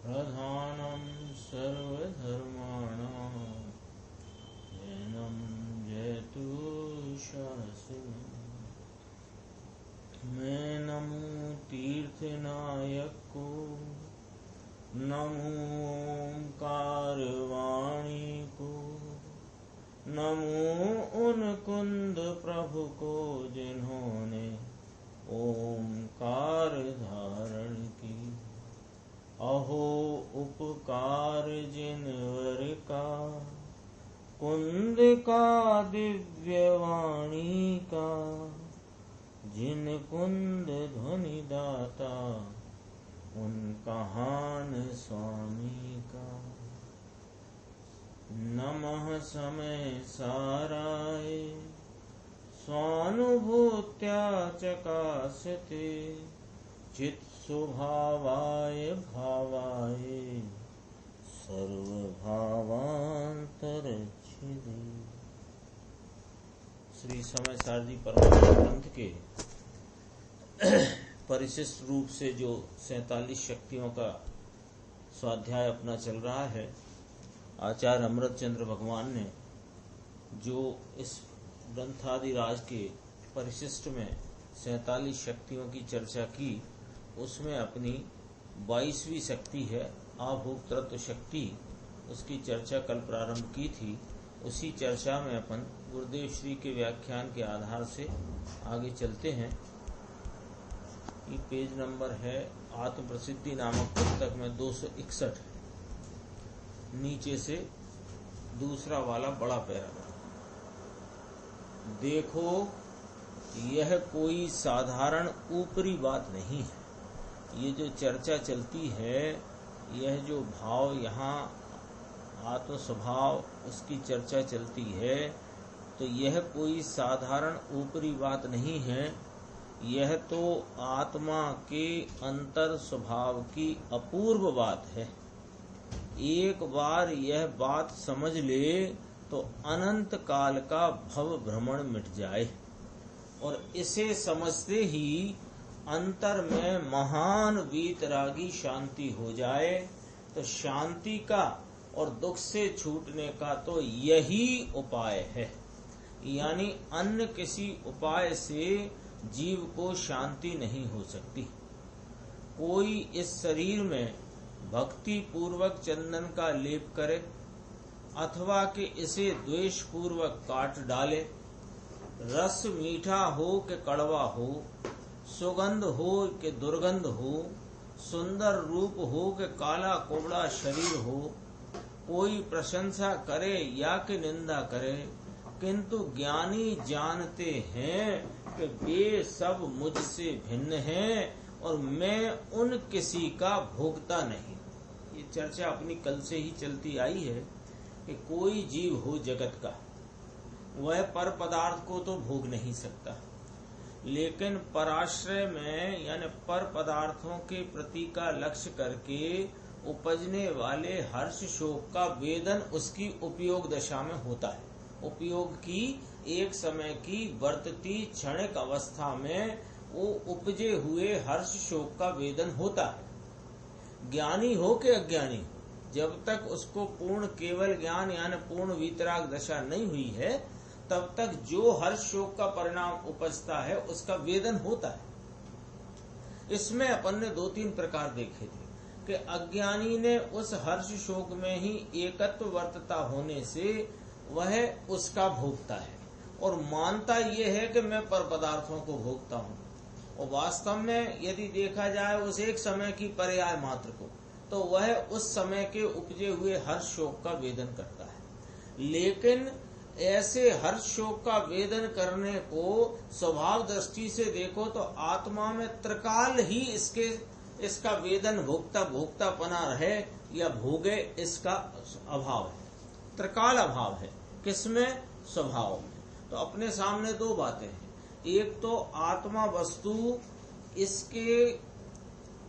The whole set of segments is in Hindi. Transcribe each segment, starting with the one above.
प्रधानं सर्वधर्माणां येनं जयतु शासनम्। मैं नमो तीर्थनायक को, नमो ओंकार वाणी को, नमो उन कुंद प्रभु को जिन्होंने ओंकार धारण की। अहो उपकार जिनवर का, कुंद का दिव्य वाणी का, जिन कुंद ध्वनि दाता उन कहान स्वामी का। नमः समय साराय स्वानुभूत्या चकासते, चित स्वभावाय भावाय सर्वभावांतरच्छिदे। श्री समय सारदी परमात्मा ग्रंथ के परिशिष्ट रूप से जो 47 शक्तियों का स्वाध्याय अपना चल रहा है, आचार्य अमृतचंद्र भगवान ने जो इस ग्रंथादि राज के परिशिष्ट में 47 शक्तियों की चर्चा की, उसमें अपनी 22वीं शक्ति है आभोक्तृत्व शक्ति, उसकी चर्चा कल प्रारंभ की थी। उसी चर्चा में अपन गुरुदेव श्री के व्याख्यान के आधार से आगे चलते हैं। ये पेज नंबर है आत्म प्रसिद्धि नामक पुस्तक में 261, नीचे से दूसरा वाला बड़ा पैराग्राफ। देखो, यह कोई साधारण ऊपरी बात नहीं है। ये जो चर्चा चलती है, यह जो भाव यहाँ आत्म स्वभाव उसकी चर्चा चलती है, तो यह कोई साधारण ऊपरी बात नहीं है। यह तो आत्मा के अंतर स्वभाव की अपूर्व बात है। एक बार यह बात समझ ले तो अनंत काल का भव भ्रमण मिट जाए, और इसे समझते ही अंतर में महान वीतरागी शांति हो जाए। तो शांति का और दुख से छूटने का तो यही उपाय है, यानी अन्य किसी उपाय से जीव को शांति नहीं हो सकती। कोई इस शरीर में भक्ति पूर्वक चंदन का लेप करे, अथवा कि इसे द्वेष पूर्वक काट डाले, रस मीठा हो कि कड़वा हो, सुगंध हो कि दुर्गंध हो, सुंदर रूप हो कि काला कुबड़ा शरीर हो, कोई प्रशंसा करे या कि निंदा करे, किंतु ज्ञानी जानते हैं कि वे सब मुझसे भिन्न हैं और मैं उन किसी का भोगता नहीं। ये चर्चा अपनी कल से ही चलती आई है कि कोई जीव हो जगत का, वह पर पदार्थ को तो भोग नहीं सकता, लेकिन पराश्रय में यानी पर पदार्थों के प्रति का लक्ष्य करके उपजने वाले हर्ष शोक का वेदन उसकी उपयोग दशा में होता है। उपयोग की एक समय की वर्तती क्षणिक अवस्था में वो उपजे हुए हर्ष शोक का वेदन होता है। ज्ञानी हो कि अज्ञानी हो, जब तक उसको पूर्ण केवल ज्ञान यानी पूर्ण वीतराग दशा नहीं हुई है, तब तक जो हर्ष शोक का परिणाम उपजता है उसका वेदन होता है। इसमें अपन ने 2-3 प्रकार देखे थे कि अज्ञानी ने उस हर्ष शोक में ही एकत्व वर्तता होने से वह उसका भोगता है और मानता ये है कि मैं पर पदार्थों को भोगता हूँ, और वास्तव में यदि देखा जाए उस एक समय की पर्याय मात्र को, तो वह उस समय के उपजे हुए हर्ष शोक का वेदन करता है। लेकिन ऐसे हर्ष शोक का वेदन करने को स्वभाव दृष्टि से देखो तो आत्मा में त्रिकाल ही इसका वेदन भोक्तापना रहे या भोगे, इसका अभाव है, त्रिकाल अभाव है। किसमें? स्वभाव में। तो अपने सामने 2 बातें हैं। एक तो आत्मा वस्तु, इसके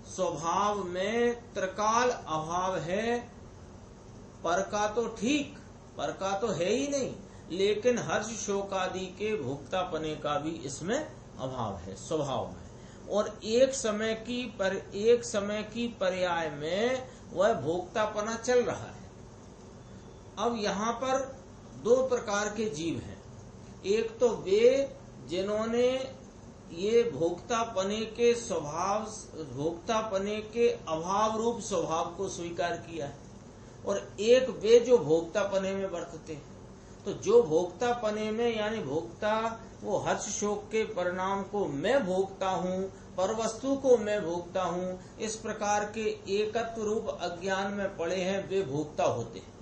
स्वभाव में त्रिकाल अभाव है। पर का तो ठीक, पर का तो है ही नहीं, लेकिन हर्ष शोक आदि के भोक्तापने का भी इसमें अभाव है स्वभाव में। और एक समय की पर्याय में वह भोक्तापना चल रहा है। अब यहाँ पर दो प्रकार के जीव हैं। एक तो वे जिन्होंने ये भोक्तापने के अभाव रूप स्वभाव को स्वीकार किया है, और एक वे जो भोक्तापने में वर्तते हैं। तो जो भोक्तापने में यानी भोक्ता वो हर्ष शोक के परिणाम को मैं भोगता हूँ, पर वस्तु को मैं भोगता हूँ, इस प्रकार के एकत्व रूप अज्ञान में पड़े हैं, वे भोक्ता होते हैं।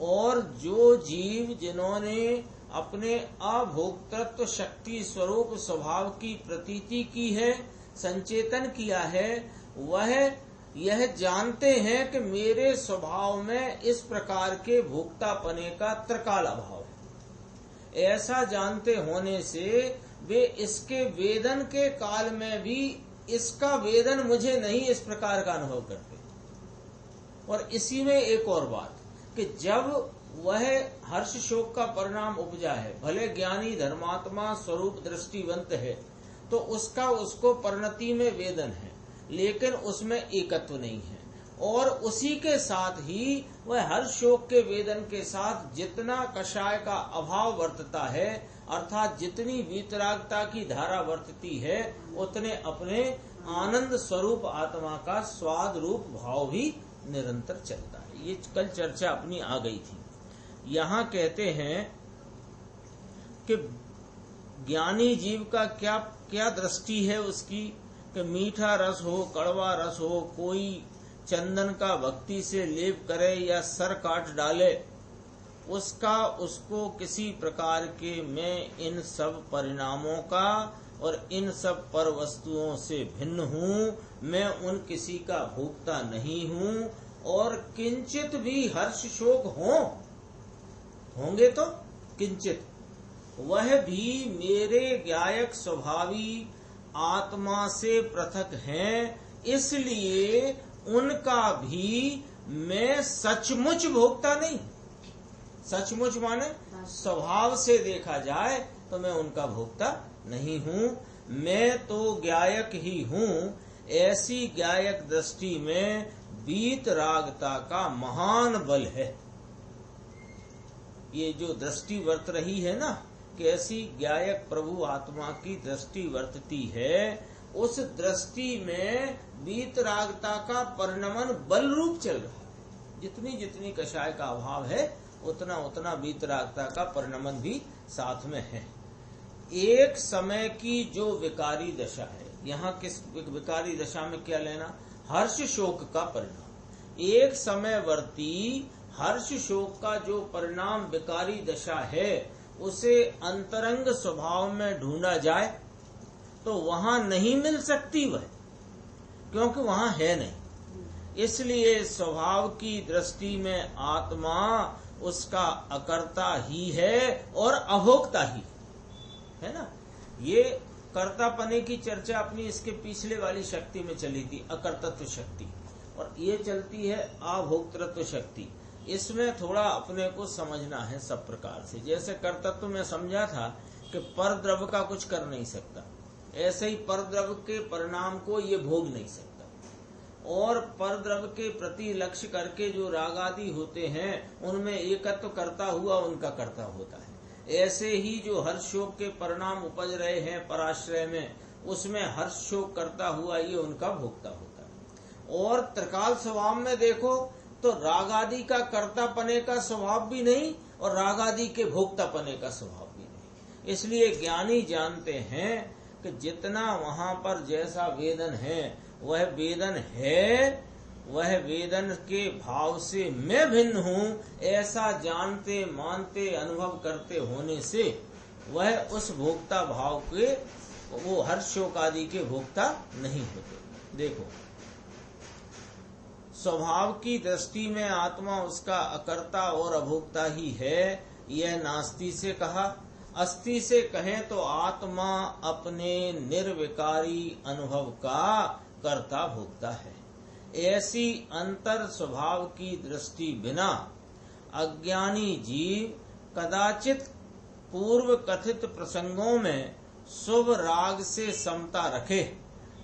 और जो जीव जिन्होंने अपने अभोक्तृत्व शक्ति स्वरूप स्वभाव की प्रतीति की है, संचेतन किया है, वह यह जानते हैं कि मेरे स्वभाव में इस प्रकार के भोक्तापने का त्रिकाल अभाव है। ऐसा जानते होने से वे इसके वेदन के काल में भी इसका वेदन मुझे नहीं इस प्रकार का अनुभव करते। और इसी में एक और बात कि जब वह हर्ष शोक का परिणाम उपजा है, भले ज्ञानी धर्मात्मा स्वरूप दृष्टिवंत है, तो उसको परिणति में वेदन है, लेकिन उसमें एकत्व नहीं है। और उसी के साथ ही वह हर्ष शोक के वेदन के साथ जितना कषाय का अभाव वर्तता है, अर्थात जितनी वीतरागता की धारा वर्तती है, उतने अपने आनंद स्वरूप आत्मा का स्वाद रूप भाव भी निरंतर चलता है। ये कल चर्चा अपनी आ गई थी। यहाँ कहते हैं कि ज्ञानी जीव का क्या दृष्टि है उसकी, कि मीठा रस हो, कड़वा रस हो, कोई चंदन का भक्ति से लेप करे या सर काट डाले, उसको किसी प्रकार के मैं इन सब परिणामों का और इन सब पर वस्तुओं से भिन्न हूँ, मैं उन किसी का भोक्ता नहीं हूँ। और किंचित भी हर्ष शोक होंगे तो किंचित, वह भी मेरे ज्ञायक स्वभावी आत्मा से पृथक हैं, इसलिए उनका भी मैं सचमुच भोगता नहीं। सचमुच माने स्वभाव से देखा जाए तो मैं उनका भोक्ता नहीं हूँ, मैं तो ज्ञायक ही हूँ। ऐसी ज्ञायक दृष्टि में वीतरागता का महान बल है। ये जो दृष्टि वर्त रही है ना, कैसी ज्ञायक प्रभु आत्मा की दृष्टि वर्तती है, उस दृष्टि में वीतरागता का परिणमन बल रूप चल रहा है। जितनी जितनी कषाय का अभाव है, उतना उतना वीतरागता का परिणमन भी साथ में है। एक समय की जो विकारी दशा है, यहाँ किस विकारी दशा में क्या लेना, हर्ष शोक का परिणाम। एक समय वर्ती हर्ष शोक का जो परिणाम विकारी दशा है, उसे अंतरंग स्वभाव में ढूंढा जाए तो वहां नहीं मिल सकती वह, क्योंकि वहां है नहीं। इसलिए स्वभाव की दृष्टि में आत्मा उसका अकर्ता ही है और अभोक्ता ही है ना। ये कर्तापने की चर्चा अपनी इसके पिछले वाली शक्ति में चली थी, अकर्तत्व शक्ति, और ये चलती है अभोक्तृत्व शक्ति। इसमें थोड़ा अपने को समझना है सब प्रकार से। जैसे कर्तत्व में समझा था कि पर द्रव्य का कुछ कर नहीं सकता, ऐसे ही पर द्रव्य के परिणाम को ये भोग नहीं सकता। और पर द्रव्य के प्रति लक्ष्य करके जो राग आदि होते हैं, उनमें एकत्व करता हुआ उनका कर्ता होता है। ऐसे ही जो हर्ष शोक के परिणाम उपज रहे हैं पराश्रय में, उसमें हर्ष शोक करता हुआ ये उनका भोक्ता होता है। और त्रिकाल स्वभाव में देखो तो राग आदि का कर्तापने का स्वभाव भी नहीं और राग आदि के भोक्तापने का स्वभाव भी नहीं। इसलिए ज्ञानी जानते हैं कि जितना वहां पर जैसा वेदन है, वह वेदन है, वह वेदन के भाव से मैं भिन्न हूँ, ऐसा जानते मानते अनुभव करते होने से वह उस भोक्ता भाव के, वो हर्ष शोक आदि के भोक्ता नहीं होते। देखो, स्वभाव की दृष्टि में आत्मा उसका अकर्ता और अभोक्ता ही है, यह नास्ति से कहा। अस्ति से कहें तो आत्मा अपने निर्विकारी अनुभव का कर्ता भोक्ता है। ऐसी अंतर स्वभाव की दृष्टि बिना अज्ञानी जीव कदाचित पूर्व कथित प्रसंगों में शुभ राग से समता रखे,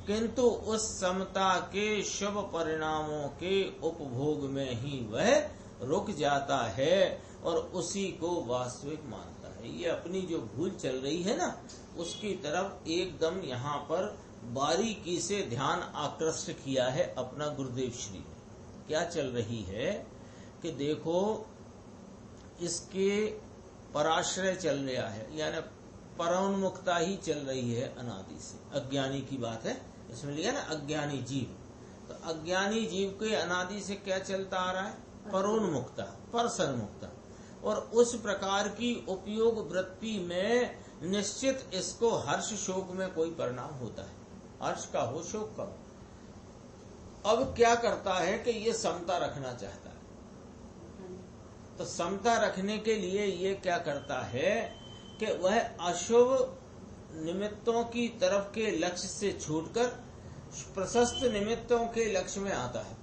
किंतु उस समता के शुभ परिणामों के उपभोग में ही वह रुक जाता है और उसी को वास्तविक मानता है। ये अपनी जो भूल चल रही है ना, उसकी तरफ एकदम यहाँ पर बारीकी से ध्यान आकृष्ट किया है अपना गुरुदेव श्री ने। क्या चल रही है कि देखो, इसके पराश्रय चल रहा है, यानी परोन्मुक्ता ही चल रही है अनादि से। अज्ञानी की बात है इसमें, लिया ना अज्ञानी जीव। तो अज्ञानी जीव के अनादि से क्या चलता आ रहा है? परोन्मुक्ता, परसन्मुक्ता। और उस प्रकार की उपयोग वृत्ति में निश्चित इसको हर्ष शोक में कोई परिणाम होता है, हर्ष का हो शोक का हो। अब क्या करता है कि ये समता रखना चाहता है, तो समता रखने के लिए ये क्या करता है कि वह अशुभ निमित्तों की तरफ के लक्ष्य से छूटकर प्रशस्त निमित्तों के लक्ष्य में आता है।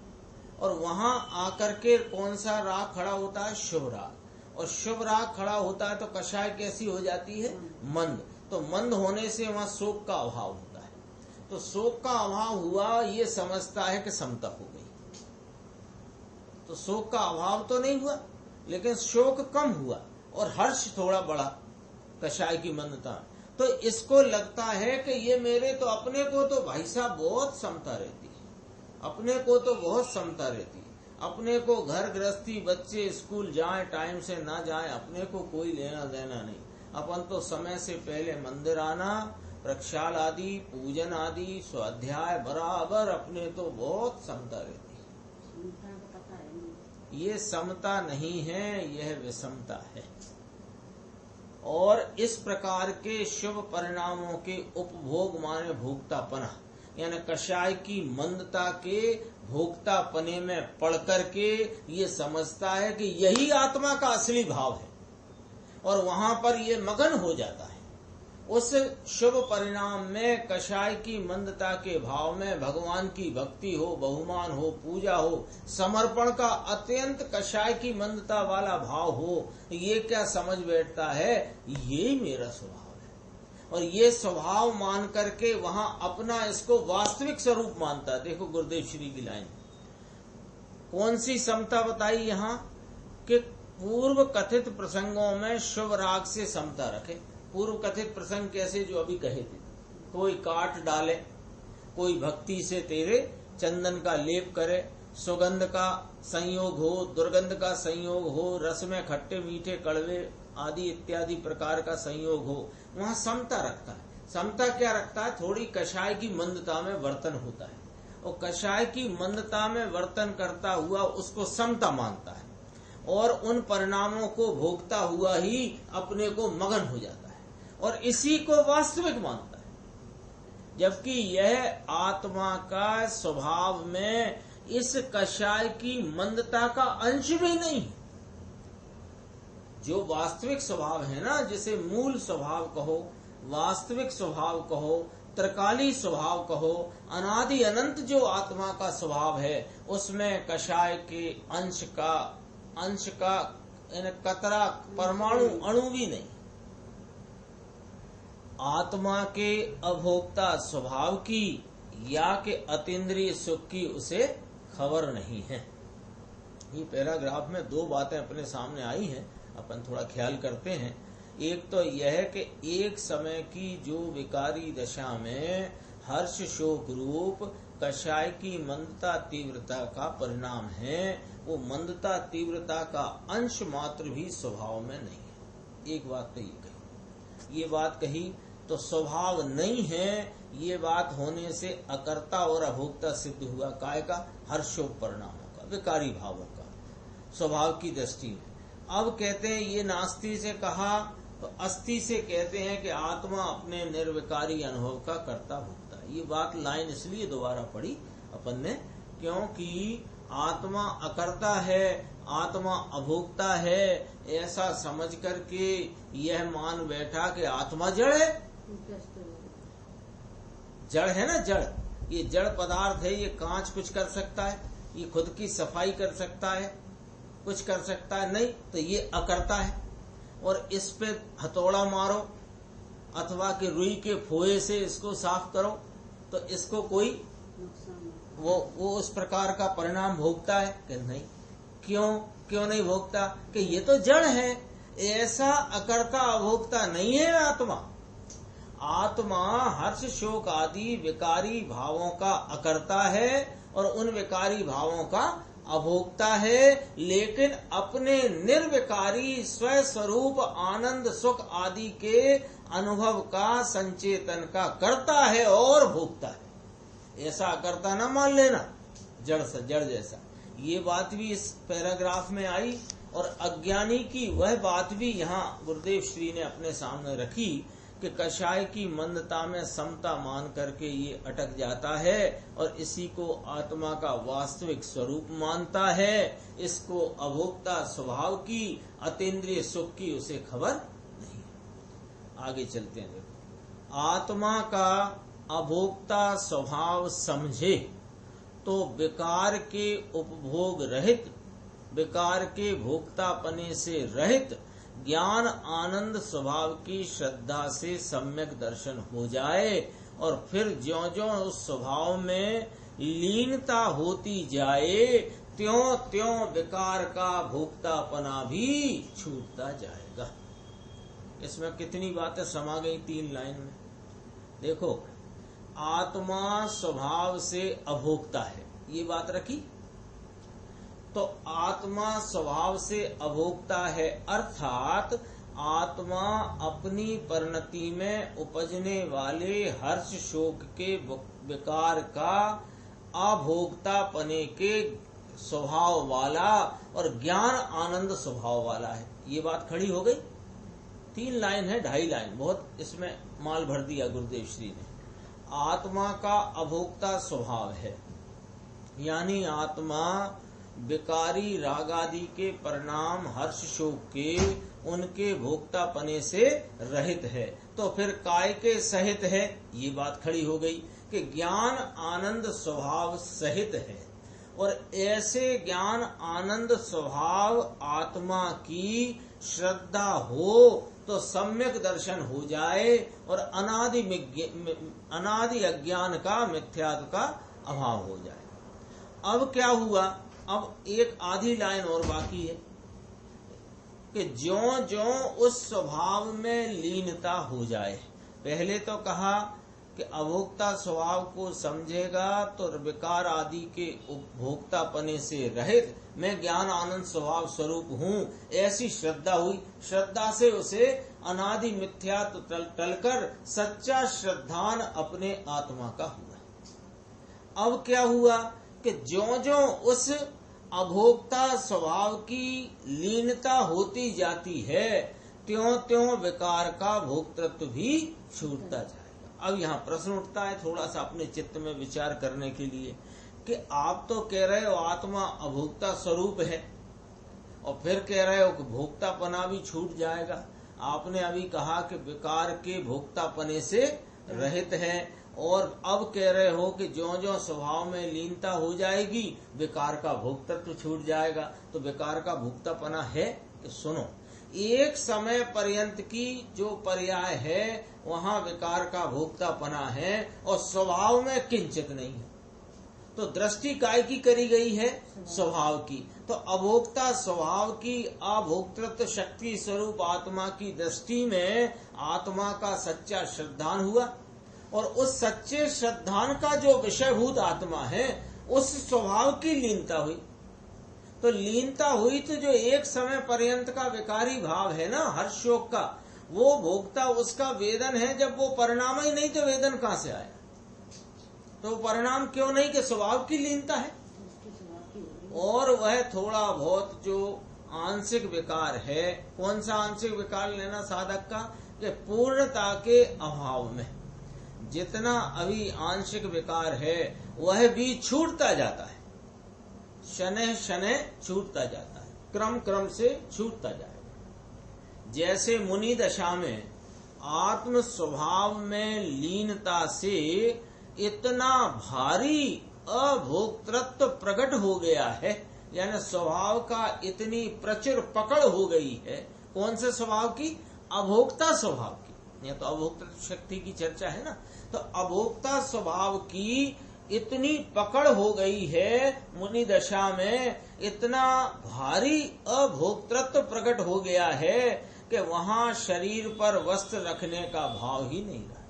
और वहां आकर के कौन सा राग खड़ा होता है? शुभ राग। और शुभ राग खड़ा होता है तो कषाय कैसी हो जाती है? मंद। तो मंद होने से वहां शोक का अभाव होता है। तो शोक का अभाव हुआ, ये समझता है कि समता हो गई। तो शोक का अभाव तो नहीं हुआ, लेकिन शोक कम हुआ और हर्ष थोड़ा बढ़ा कषाय की मंदता। तो इसको लगता है कि ये मेरे तो अपने को तो भाई साहब बहुत समता रहती है, अपने को तो बहुत समता रहती है, अपने को घर गृहस्थी बच्चे स्कूल जाएं टाइम से ना जाएं अपने को कोई लेना देना नहीं। अपन तो समय से पहले मंदिर आना, प्रक्षाल आदि, पूजन आदि, स्वाध्याय बराबर, अपने तो बहुत समता रहती है। ये समता नहीं है, यह विषमता है। और इस प्रकार के शुभ परिणामों के उपभोग माने भोक्तापना, यानी कषाय की मंदता के भोक्तापने में पड़ करके ये समझता है कि यही आत्मा का असली भाव है और वहां पर ये मगन हो जाता है। उस शुभ परिणाम में कषाय की मंदता के भाव में भगवान की भक्ति हो, बहुमान हो, पूजा हो, समर्पण का अत्यंत कषाय की मंदता वाला भाव हो, ये क्या समझ बैठता है? ये मेरा स्वभाव है। और ये स्वभाव मान करके वहां अपना इसको वास्तविक स्वरूप मानता है। देखो गुरुदेव श्री की लाइन, कौन सी समता बताई यहाँ कि पूर्व कथित प्रसंगों में शुभ राग से समता रखे। पूर्व कथित प्रसंग कैसे? जो अभी कहे थे, कोई काट डाले, कोई भक्ति से तेरे चंदन का लेप करे, सुगंध का संयोग हो, दुर्गंध का संयोग हो, रस में खट्टे मीठे कड़वे आदि इत्यादि प्रकार का संयोग हो, वहां समता रखता है। समता क्या रखता है? थोड़ी कषाय की मंदता में वर्तन होता है और कषाय की मंदता में वर्तन करता हुआ उसको समता मानता है और उन परिणामों को भोगता हुआ ही अपने को मगन हो जाता है और इसी को वास्तविक मानता है। जबकि यह आत्मा का स्वभाव में इस कषाय की मंदता का अंश भी नहीं है। जो वास्तविक स्वभाव है ना, जिसे मूल स्वभाव कहो, वास्तविक स्वभाव कहो, त्रिकाली स्वभाव कहो, अनादि अनंत जो आत्मा का स्वभाव है, उसमें कषाय के अंश का कतरा परमाणु अणु भी नहीं। आत्मा के अभोक्ता स्वभाव की या के अतीन्द्रिय सुख की उसे खबर नहीं है। ये पैराग्राफ में दो बातें अपने सामने आई हैं, अपन थोड़ा ख्याल करते हैं। एक तो यह कि एक समय की जो विकारी दशा में हर्ष शोक रूप कषाय की मंदता तीव्रता का परिणाम है, वो मंदता तीव्रता का अंश मात्र भी स्वभाव में नहीं है। एक बात तो ये कही, ये बात कही तो स्वभाव नहीं है, ये बात होने से अकर्ता और अभोक्ता सिद्ध हुआ। काय का? हर्षोक परिणामों का, विकारी भावों का, स्वभाव की दृष्टि में। अब कहते हैं ये नास्ति से कहा, तो अस्थि से कहते हैं कि आत्मा अपने निर्विकारी अनुभव का कर्ता भोक्ता है। ये बात लाइन इसलिए दोबारा पढ़ी अपन ने क्योंकि आत्मा अकर्ता है, आत्मा अभोक्ता है, ऐसा समझ करके यह मान बैठा कि आत्मा जड़ है। जड़ है ना, जड़, ये जड़ पदार्थ है। ये कांच कुछ कर सकता है? ये खुद की सफाई कर सकता है? कुछ कर सकता है? नहीं। तो ये अकर्ता है और इस पे हथौड़ा मारो, अथवा कि रुई के फोए से इसको साफ करो तो इसको कोई वो उस प्रकार का परिणाम भोगता है कि नहीं? क्यों नहीं भोगता? कि ये तो जड़ है, ऐसा अकर्ता अभोक्ता नहीं है आत्मा। आत्मा हर्ष शोक आदि विकारी भावों का अकर्ता है और उन विकारी भावों का अभोक्ता है, लेकिन अपने निर्विकारी स्वस्वरूप आनंद सुख आदि के अनुभव का संचेतन का करता है और भोगता है। ऐसा अकर्ता न मान लेना, जड़ जैसा। ये बात भी इस पैराग्राफ में आई और अज्ञानी की वह बात भी यहाँ गुरुदेव श्री ने अपने सामने रखी कि कषाय की मंदता में समता मान करके ये अटक जाता है और इसी को आत्मा का वास्तविक स्वरूप मानता है। इसको अभोक्ता स्वभाव की अतीन्द्रिय सुख की उसे खबर नहीं। आगे चलते हैं। देखो, आत्मा का अभोक्ता स्वभाव समझे तो विकार के उपभोग रहित, विकार के भोक्तापने से रहित ज्ञान आनंद स्वभाव की श्रद्धा से सम्यक दर्शन हो जाए और फिर ज्यों-ज्यों उस स्वभाव में लीनता होती जाए त्यों-त्यों विकार का भोक्तापना भी छूटता जाएगा। इसमें कितनी बातें समा गई 3 लाइन में। देखो, आत्मा स्वभाव से अभोक्ता है, ये बात रखी। तो आत्मा स्वभाव से अभोक्ता है, अर्थात आत्मा अपनी परिणति में उपजने वाले हर्ष शोक के विकार का अभोक्तापने के स्वभाव वाला और ज्ञान आनंद स्वभाव वाला है। ये बात खड़ी हो गई। 3 लाइन है, 2.5 लाइन, बहुत इसमें माल भर दिया गुरुदेव श्री ने। आत्मा का अभोक्ता स्वभाव है, यानी आत्मा विकारी राग आदि के परिणाम हर्ष शोक के उनके भोक्तापने से रहित है। तो फिर काय के सहित है, ये बात खड़ी हो गई कि ज्ञान आनंद स्वभाव सहित है। और ऐसे ज्ञान आनंद स्वभाव आत्मा की श्रद्धा हो तो सम्यक दर्शन हो जाए और अनादि अज्ञान का मिथ्यात्व का अभाव हो जाए। अब क्या हुआ? अब एक आधी लाइन और बाकी है कि ज्यों-ज्यों उस स्वभाव में लीनता हो जाए। पहले तो कहा कि अभोक्ता स्वभाव को समझेगा तो विकार आदि के उपभोक्तापने से रहित मैं ज्ञान आनंद स्वभाव स्वरूप हूँ, ऐसी श्रद्धा हुई। श्रद्धा से उसे अनादि मिथ्यात्व टलकर सच्चा श्रद्धान अपने आत्मा का हुआ। अब क्या हुआ कि ज्यों-ज्यों उस अभोक्ता स्वभाव की लीनता होती जाती है त्यों-त्यों विकार का भोक्तृत्व भी छूटता जाएगा। अब यहाँ प्रश्न उठता है थोड़ा सा अपने चित्त में विचार करने के लिए कि आप तो कह रहे हो आत्मा अभोक्ता स्वरूप है और फिर कह रहे हो कि भोक्तापना भी छूट जाएगा। आपने अभी कहा कि विकार के भोक्तापने से रहित है और अब कह रहे हो कि ज्यों-ज्यों स्वभाव में लीनता हो जाएगी विकार का भोक्तृत्व छूट जाएगा। तो विकार का भोक्तापना है कि सुनो, एक समय पर्यंत की जो पर्याय है वहाँ विकार का भोक्तापना है और स्वभाव में किंचित नहीं है। तो दृष्टि काय की करी गई है? स्वभाव की। तो अभोक्ता स्वभाव की अभोक्तृत्व शक्ति स्वरूप आत्मा की दृष्टि में आत्मा का सच्चा श्रद्धान हुआ और उस सच्चे श्रद्धान का जो विषयभूत आत्मा है उस स्वभाव की लीनता हुई। तो लीनता हुई तो जो एक समय पर्यंत का विकारी भाव है ना हर्ष शोक का, वो भोक्ता उसका वेदन है। जब वो परिणाम ही नहीं तो वेदन कहाँ से आया? तो परिणाम क्यों नहीं कि स्वभाव की लीनता है। और वह थोड़ा बहुत जो आंशिक विकार है, कौन सा आंशिक विकार लेना साधक का? कि पूर्णता के अभाव में जितना अभी आंशिक विकार है वह भी छूटता जाता है, शनैः शनैः छूटता जाता है, क्रम क्रम से छूटता जाएगा। जैसे मुनि दशा में आत्म स्वभाव में लीनता से इतना भारी अभोक्तृत्व प्रकट हो गया है, यानी स्वभाव का इतनी प्रचुर पकड़ हो गई है। कौन से स्वभाव की? अभोक्ता स्वभाव की। यह तो अभोक्तृत्व शक्ति की चर्चा है ना। तो अभोक्ता स्वभाव की इतनी पकड़ हो गई है मुनि दशा में, इतना भारी अभोक्तृत्व प्रकट हो गया है कि वहां शरीर पर वस्त्र रखने का भाव ही नहीं रहा,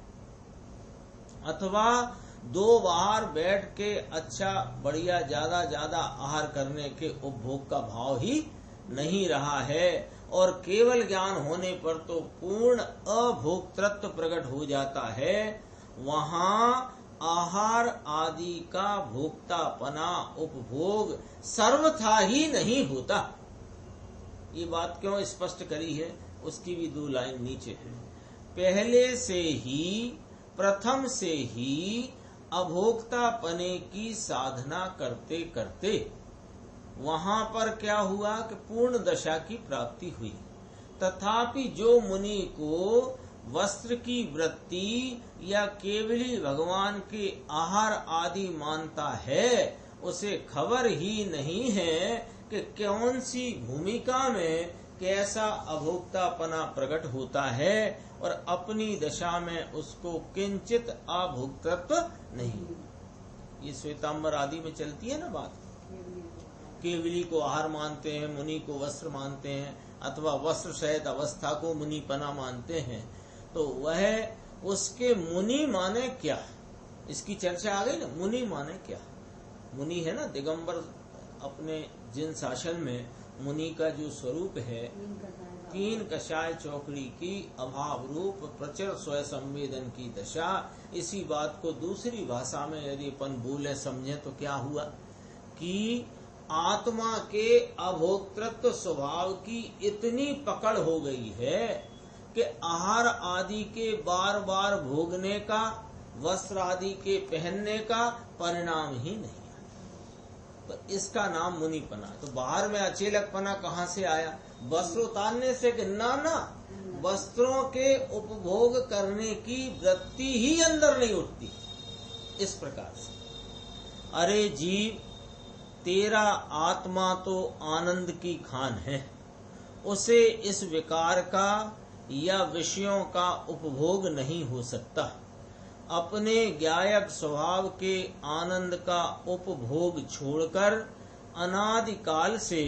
अथवा दो बार बैठ के अच्छा बढ़िया ज्यादा आहार करने के उपभोग का भाव ही नहीं रहा है। और केवल ज्ञान होने पर तो पूर्ण अभोक्तृत्व प्रकट हो जाता है। वहां आहार आदि का भोक्तापना उपभोग सर्वथा ही नहीं होता। ये बात क्यों स्पष्ट करी है उसकी भी 2 लाइन नीचे है। पहले से ही, प्रथम से ही अभोक्तापने की साधना करते करते वहां पर क्या हुआ कि पूर्ण दशा की प्राप्ति हुई। तथापि जो मुनि को वस्त्र की वृत्ति या केवली भगवान के आहार आदि मानता है, उसे खबर ही नहीं है कि कौन सी भूमिका में कैसा अभोक्तापना प्रकट होता है और अपनी दशा में उसको किंचित अभोक्तृत्व नहीं। ये श्वेतांबर आदि में चलती है ना बात। केवली को आहार मानते हैं, मुनि को वस्त्र मानते हैं, अथवा वस्त्र सहित अवस्था को मुनिपना मानते हैं। तो वह उसके मुनि माने क्या, इसकी चर्चा आ गई ना। मुनि माने क्या? मुनि है ना दिगंबर, अपने जिन शासन में मुनि का जो स्वरूप है 3 कषाय चौकड़ी की अभाव रूप प्रचर स्वयं संवेदन की दशा। इसी बात को दूसरी भाषा में यदि अपन बोले समझे तो क्या हुआ कि आत्मा के अभोक्तृत्व स्वभाव की इतनी पकड़ हो गई है कि आहार आदि के बार बार भोगने का, वस्त्र आदि के पहनने का परिणाम ही नहीं आता। तो इसका नाम मुनिपना। तो बाहर में अचेलकपना कहाँ से आया? वस्त्र उतारने से कि ना, वस्त्रों के उपभोग करने की वृत्ति ही अंदर नहीं उठती। इस प्रकार से अरे जीव, तेरा आत्मा तो आनंद की खान है, उसे इस विकार का या विषयों का उपभोग नहीं हो सकता। अपने ज्ञायक स्वभाव के आनंद का उपभोग छोड़कर अनादिकाल से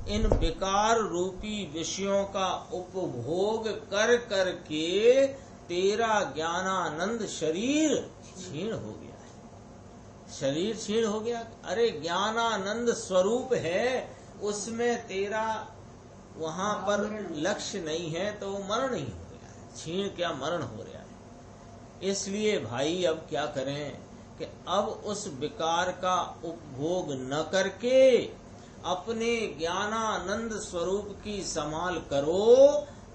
इन विकार रूपी विषयों का उपभोग कर करके तेरा ज्ञानानंद शरीर क्षीण हो गया है। शरीर क्षीण हो गया। अरे ज्ञानानंद स्वरूप है, उसमें तेरा वहां पर लक्ष्य नहीं है तो मरण ही हो गया है। क्षीण क्या, मरण हो रहा है। इसलिए भाई अब क्या करें कि अब उस विकार का उपभोग न करके अपने ज्ञानानंद स्वरूप की संभाल करो।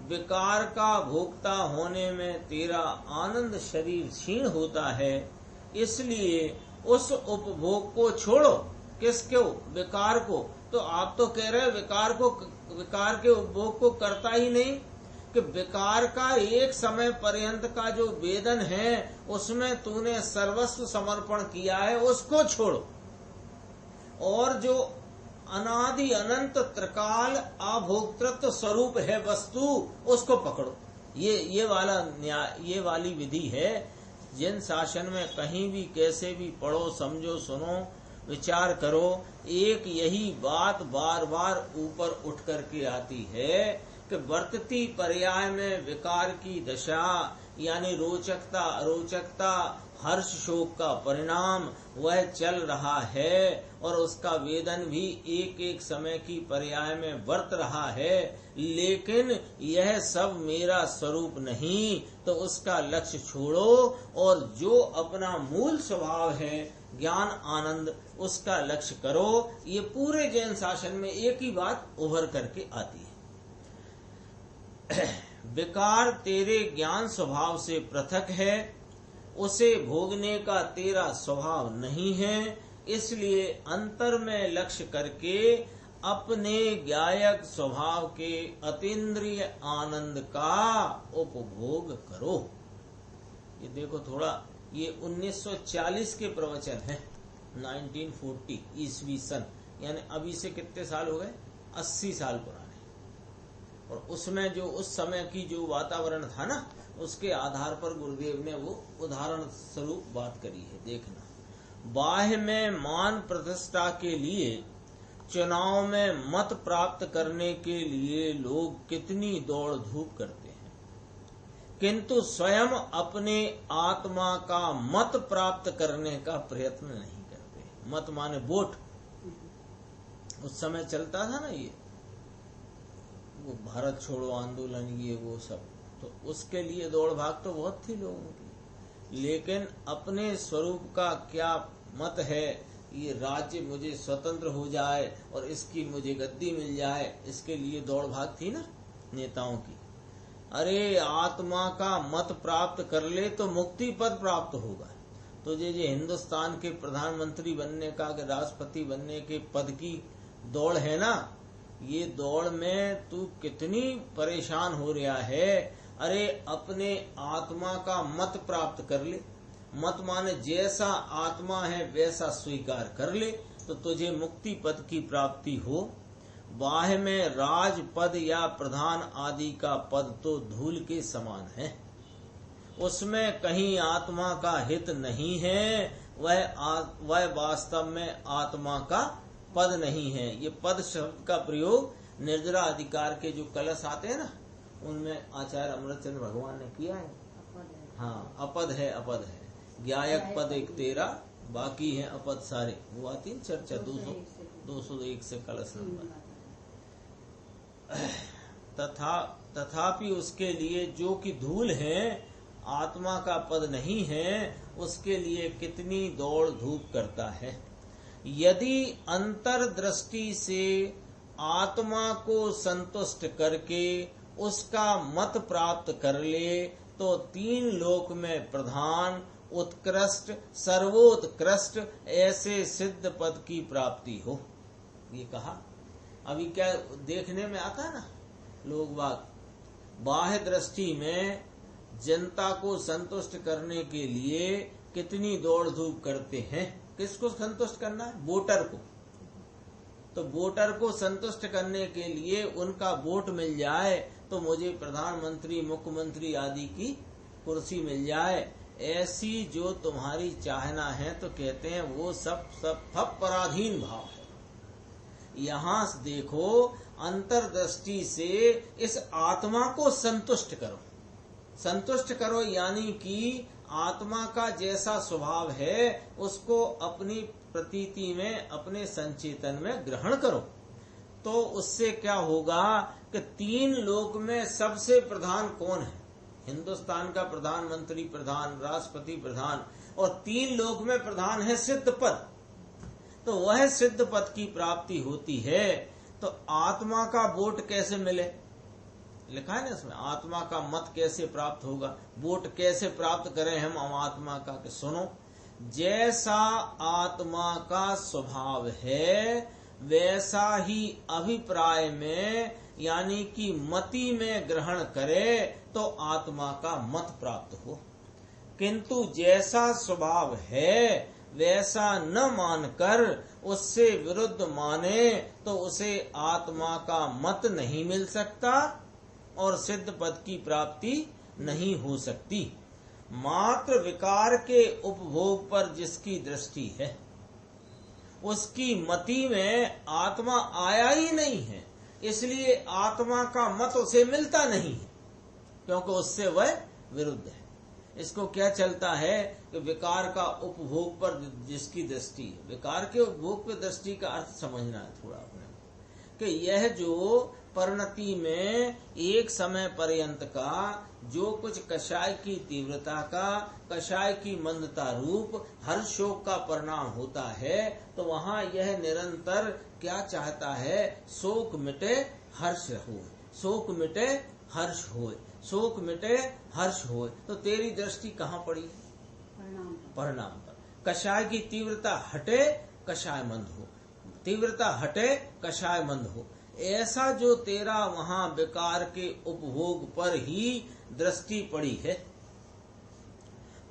विकार का भोक्ता होने में तेरा आनंद शरीर क्षीण होता है, इसलिए उस उपभोग को छोड़ो। किसको? विकार को। तो आप तो कह रहे विकार के उपभोग को करता ही नहीं, कि विकार का एक समय पर्यंत का जो वेदन है उसमें तूने सर्वस्व समर्पण किया है, उसको छोड़ो। और जो अनादि अनंत त्रिकाल अभोक्तृत्व स्वरूप है वस्तु, उसको पकड़ो। ये वाला न्याय, ये वाली विधि है। जिन शासन में कहीं भी कैसे भी पढ़ो, समझो, सुनो, विचार करो, एक यही बात बार बार ऊपर उठ करके आती है कि वर्तती पर्याय में विकार की दशा, यानी रोचकता अरोचकता, हर्ष शोक का परिणाम वह चल रहा है और उसका वेदन भी एक एक समय की पर्याय में वर्त रहा है। लेकिन यह सब मेरा स्वरूप नहीं, तो उसका लक्ष्य छोड़ो और जो अपना मूल स्वभाव है ज्ञान आनंद, उसका लक्ष्य करो। ये पूरे जैन शासन में एक ही बात उभर करके आती है। विकार तेरे ज्ञान स्वभाव से पृथक है, उसे भोगने का तेरा स्वभाव नहीं है, इसलिए अंतर में लक्ष्य करके अपने ज्ञायक स्वभाव के अतीन्द्रिय आनंद का उपभोग करो। ये देखो थोड़ा, ये 1940 के प्रवचन है, 1940 ईस्वी सन, यानी अभी से कितने साल हो गए? 80 साल पुराने। और उसमें जो उस समय की जो वातावरण था ना, उसके आधार पर गुरुदेव ने वो उदाहरण स्वरूप बात करी है। देखना, बाह्य में मान प्रतिष्ठा के लिए, चुनाव में मत प्राप्त करने के लिए लोग कितनी दौड़ धूप करते हैं, किंतु स्वयं अपने आत्मा का मत प्राप्त करने का प्रयत्न नहीं करते। मत माने वोट, उस समय चलता था ना ये वो भारत छोड़ो आंदोलन, ये वो सब, तो उसके लिए दौड़ भाग तो बहुत थी लोगों की। लेकिन अपने स्वरूप का क्या मत है, ये राज्य मुझे स्वतंत्र हो जाए और इसकी मुझे गद्दी मिल जाए, इसके लिए दौड़ भाग थी ना नेताओं की। अरे आत्मा का मत प्राप्त कर ले तो मुक्ति पद प्राप्त होगा। तो ये हिंदुस्तान के प्रधानमंत्री बनने का, राष्ट्रपति बनने के पद की दौड़ है ना, ये दौड़ में तू कितनी परेशान हो रहा है। अरे अपने आत्मा का मत प्राप्त कर ले, मत माने जैसा आत्मा है वैसा स्वीकार कर ले तो तुझे मुक्ति पद की प्राप्ति हो। बाह्य में राज पद या प्रधान आदि का पद तो धूल के समान है, उसमें कहीं आत्मा का हित नहीं है, वह वास्तव में आत्मा का पद नहीं है। ये पद शब्द का प्रयोग निर्जरा अधिकार के जो कलश आते हैं ना, उनमें आचार्य अमृतचंद्र भगवान ने किया है। हाँ, अपद है, अपद है, ज्ञायक पद एक तेरा, बाकी है अपद सारे, वो आती चर्चा 201 से कलश नंबर। तथापि उसके लिए जो कि धूल है, आत्मा का पद नहीं है, उसके लिए कितनी दौड़ धूप करता है। यदि अंतर्दृष्टि से आत्मा को संतुष्ट करके उसका मत प्राप्त कर ले तो 3 लोक में प्रधान, उत्कृष्ट, सर्वोत्कृष्ट ऐसे सिद्ध पद की प्राप्ति हो। ये कहा। अभी क्या देखने में आता है ना, लोग बाह्य दृष्टि में जनता को संतुष्ट करने के लिए कितनी दौड़ धूप करते हैं। किसको संतुष्ट करना है? वोटर को। तो वोटर को संतुष्ट करने के लिए उनका वोट मिल जाए तो मुझे प्रधानमंत्री, मुख्यमंत्री आदि की कुर्सी मिल जाए, ऐसी जो तुम्हारी चाहना है, तो कहते हैं वो सब पराधीन भाव है। यहाँ देखो, अंतर्दृष्टि से इस आत्मा को संतुष्ट करो। संतुष्ट करो यानी कि आत्मा का जैसा स्वभाव है उसको अपनी प्रतीति में, अपने संचेतन में ग्रहण करो। तो उससे क्या होगा कि 3 लोक में सबसे प्रधान कौन है? हिंदुस्तान का प्रधानमंत्री प्रधान, राष्ट्रपति प्रधान, और 3 लोक में प्रधान है सिद्ध पद। तो वह सिद्ध पद की प्राप्ति होती है। तो आत्मा का वोट कैसे मिले? लिखा है ना इसमें, आत्मा का मत कैसे प्राप्त होगा, वोट कैसे प्राप्त करें हम आत्मा का। कि सुनो, जैसा आत्मा का स्वभाव है वैसा ही अभिप्राय में यानी कि मति में ग्रहण करे तो आत्मा का मत प्राप्त हो, किंतु जैसा स्वभाव है वैसा न मानकर उससे विरुद्ध माने तो उसे आत्मा का मत नहीं मिल सकता और सिद्ध पद की प्राप्ति नहीं हो सकती। मात्र विकार के उपभोग पर जिसकी दृष्टि है उसकी मति में आत्मा आया ही नहीं है, इसलिए आत्मा का मत उसे मिलता नहीं है, क्योंकि उससे वह विरुद्ध है। इसको क्या चलता है कि विकार का उपभोग पर जिसकी दृष्टि है। विकार के उपभोग पर दृष्टि का अर्थ समझना है थोड़ा अपने कि यह जो परिणति में एक समय पर्यंत का जो कुछ कषाय की तीव्रता का, कषाय की मंदता रूप हर शोक का परिणाम होता है, तो वहाँ यह निरंतर क्या चाहता है? शोक मिटे हर्ष हो, शोक मिटे हर्ष हो, शोक मिटे हर्ष हो। तो तेरी दृष्टि कहाँ पड़ी? परिणाम पर। कषाय की तीव्रता हटे, कषाय मंद हो, तीव्रता हटे, कषाय मंद हो। ऐसा जो तेरा वहाँ विकार के उपभोग पर ही दृष्टि पड़ी है,